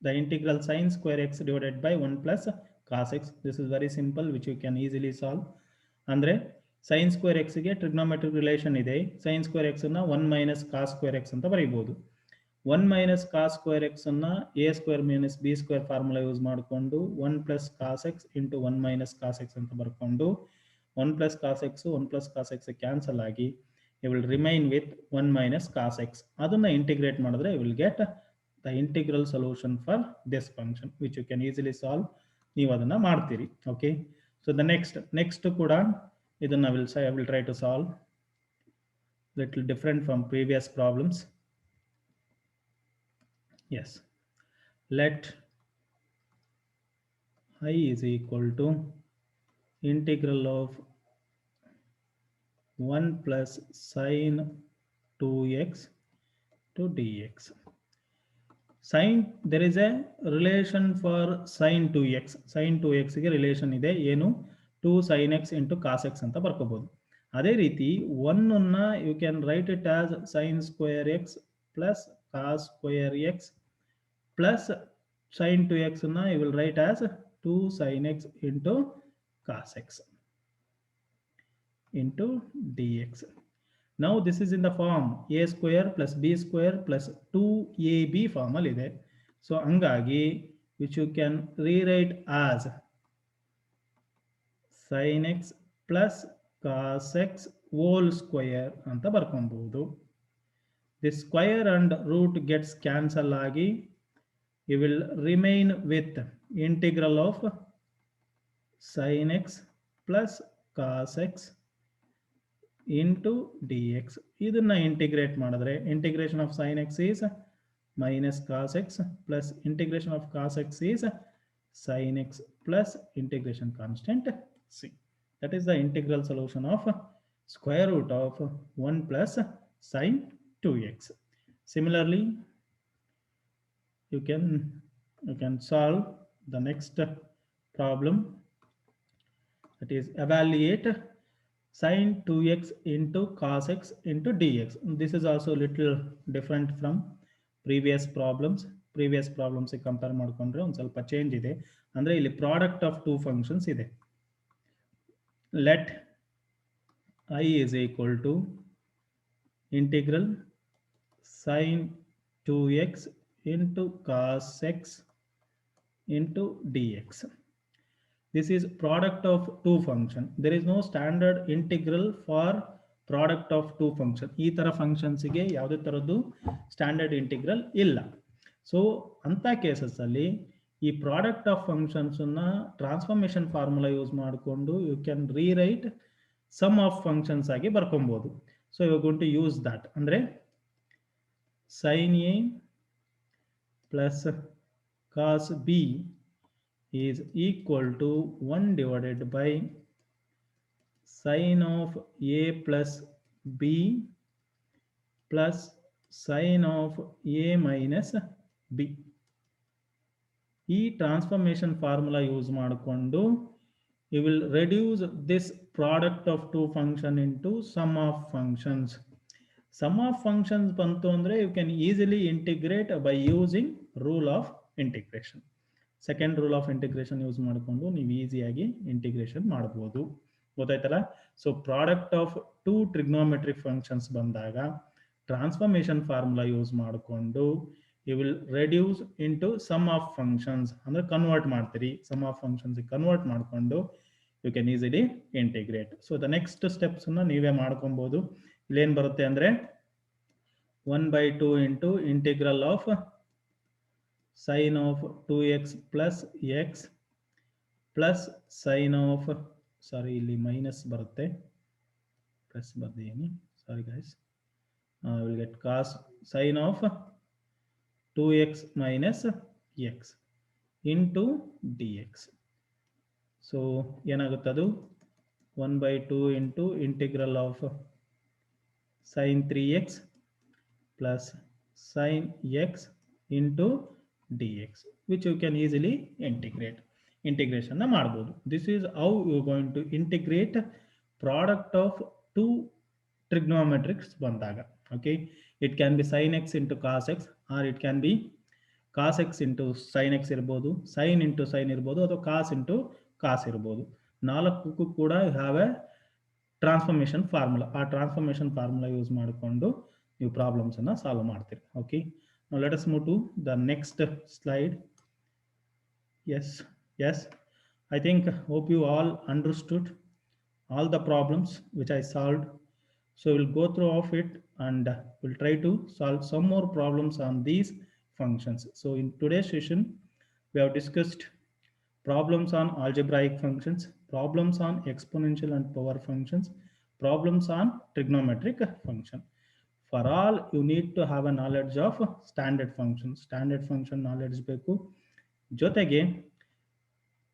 the integral sin square x divided by 1 plus cos x. This is very simple, which you can easily solve. ಅಂದ್ರೆ sin square x ಗೆ trigonometric relation ಇದೆ. sin square x ಅನ್ನ 1 minus cos square x ಅಂತ ಬರೀಬಹುದು. 1 minus cos square x ಅನ್ನ a square minus b square formula use ಮಾಡಿಕೊಂಡು 1 plus cos x into 1 minus cos x ಅಂತ ಬರ್ಕೊಂಡು 1 plus cos x 1 plus cos x cancel ಆಗಿ you will remain with 1 minus cos x. ಅದನ್ನ ಇಂಟಿಗ್ರೇಟ್ ಮಾಡಿದ್ರೆ you will get the integral solution for this function, which you can easily solve. ನೀವು ಅದನ್ನ ಮಾಡ್ತೀರಿ. Okay, so the next ಕೂಡ ಇದನ್ನ I will try to solve little different from previous problems. Yes, let I is equal to integral of 1 plus sin 2x to dx. Sin, there is a relation for sin 2x. sin 2x ಗೆ ರಿಲೇಷನ್ ಇದೆ, ಏನು 2 sin x into cos x ಅಂತ ಬರ್ಕೋಬಹುದು. ಅದೇ ರೀತಿ 1 ಅನ್ನ you can write it as sin square x plus cos square x plus sin 2x ಅನ್ನ you will write as 2 sin x into cos x into dx. Now this is in the form a square plus b square plus 2ab form ಅಲ್ಲಿ ಇದೆ. So ಹಂಗಾಗಿ which you can rewrite as sin x plus cos x whole square ಅಂತ ಬರ್ಕೊಬಹುದು. This square and root gets cancel ಆಗಿ you will remain with integral of sin x plus cos x into dx. ಇದನ್ನ ಇಂಟಿಗ್ರೇಟ್ ಮಾಡಿದ್ರೆ integration of sin x is minus cos x plus integration of cos x is sin x plus integration constant c. That is the integral solution of square root of 1 plus sin 2x. Similarly, you can solve the next problem. That is evaluate sin 2x into cos x into dx. This is also a little different from previous problems compare ಮಾಡಿಕೊಂಡ್ರೆ ಒಂದು ಸ್ವಲ್ಪ ಚೇಂಜ್ ಇದೆ. ಅಂದರೆ ಇಲ್ಲಿ ಪ್ರಾಡಕ್ಟ್ ಆಫ್ ಟೂ ಫಂಕ್ಷನ್ಸ್ ಇದೆ. Let I is equal to integral sin 2x into cos x into dx. This is product of two function. There is no standard integral for product of two function. ಈ ತರ functions ಗೆ ಯಾವುದೇ ತರದ್ದು ಸ್ಟ್ಯಾಂಡರ್ಡ್ ಇಂಟಿಗ್ರಲ್ ಇಲ್ಲ. ಸೊ ಅಂತ ಕೇಸಸ್ ಅಲ್ಲಿ ಈ ಪ್ರಾಡಕ್ಟ್ ಆಫ್ ಫಂಕ್ಷನ್ಸ್ ಅನ್ನ ಟ್ರಾನ್ಸ್ಫಾರ್ಮೇಶನ್ ಫಾರ್ಮುಲಾ ಯೂಸ್ ಮಾಡಿಕೊಂಡು you can rewrite sum of functions ಆಗಿ ಬರ್ಕೊಬಹುದು. So you are going to use that. ಅಂದ್ರೆ sin a plus cos b is equal to 1 divided by sin of a plus b plus sin of a minus b. ಈ ಟ್ರಾನ್ಸ್ಫಾರ್ಮೇಶನ್ ಫಾರ್ಮುಲಾ ಯೂಸ್ ಮಾಡಿಕೊಂಡು you will reduce this product of two function into sum of functions. Sum of functions bantu andre you can easily integrate by using rule of integration. Second rule of integration use ಮಾಡಿಕೊಂಡು ನೀವು ಈಸಿಯಾಗಿ ಇಂಟಿಗ್ರೇಷನ್ ಮಾಡಬಹುದು. ಗೊತ್ತಾಯ್ತಲ್ಲ? So product of two trigonometric functions ಬಂದಾಗ ಟ್ರಾನ್ಸ್ಫಾರ್ಮೇಶನ್ ಫಾರ್ಮುಲಾ ಯೂಸ್ ಮಾಡಿಕೊಂಡು you will reduce into sum of functions ಅಂದ್ರೆ ಕನ್ವರ್ಟ್ ಮಾಡ್ತೀರಿ. sum of functions ಕನ್ವರ್ಟ್ ಮಾಡಿಕೊಂಡು you can easily integrate. So the next steps ಅನ್ನ ನೀವೇ ಮಾಡ್ಕೊಬಹುದು. ಇಲ್ಲೇನ್ ಬರುತ್ತೆ ಅಂದ್ರೆ 1/2 into integral of sin of 2x plus x plus sin of ಇಲ್ಲಿ ಮೈನಸ್ ಬರುತ್ತೆ, ಪ್ಲಸ್ ಬರ್ದಿದ್ದೀನಿ, sorry guys. will get cos sin of 2x minus x into dx. So ಏನಾಗುತ್ತದು 1/2 into integral of sin 3x plus sin x into dx, which you can easily integrate. Integration na ಮಾಡಬಹುದು. This is how you are going to integrate product of two trigonometrics ಬಂದಾಗ. Okay, it can be sin x into cos x or it can be cos x into sin x ಇರಬಹುದು, sin into sin ಇರಬಹುದು, ಅಥವಾ cos into cos ಇರಬಹುದು. ನಾಲ್ಕಕ್ಕೂ ಕೂಡ have a transformation formula. ಆ ಟ್ರಾನ್ಸ್ಫಾರ್ಮೇಶನ್ ಫಾರ್ಮುಲಾ ಯೂಸ್ ಮಾಡಿಕೊಂಡು ನೀವು ಪ್ರಾಬ್ಲಮ್ಸ್ ಅನ್ನ ಸಾಲ್ವ್ ಮಾಡ್ತೀರಿ. Okay, now let us move to the next slide. Yes, I think hope you all understood all the problems which I solved. So we'll go through of it and we'll try to solve some more problems on these functions. So in today's session we have discussed problems on algebraic functions, problems on exponential and power functions, problems on trigonometric function. For all you need to have a knowledge of standard function knowledge ಬೇಕು. ಜೊತೆಗೆ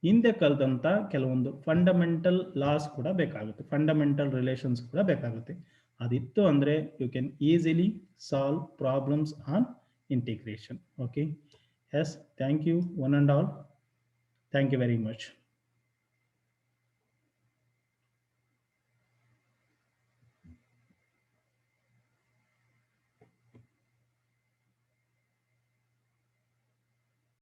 ಹಿಂದೆ ಕಲಿತಂತ ಕೆಲವೊಂದು ಫಂಡಮೆಂಟಲ್ ಲಾಸ್ ಕೂಡ ಬೇಕಾಗುತ್ತೆ, ಫಂಡಮೆಂಟಲ್ ರಿಲೇಷನ್ಸ್ ಕೂಡ ಬೇಕಾಗುತ್ತೆ. ಅದಿತ್ತು ಅಂದ್ರೆ you can easily solve problems on integration. Okay, yes, thank you one and all. Thank you very much.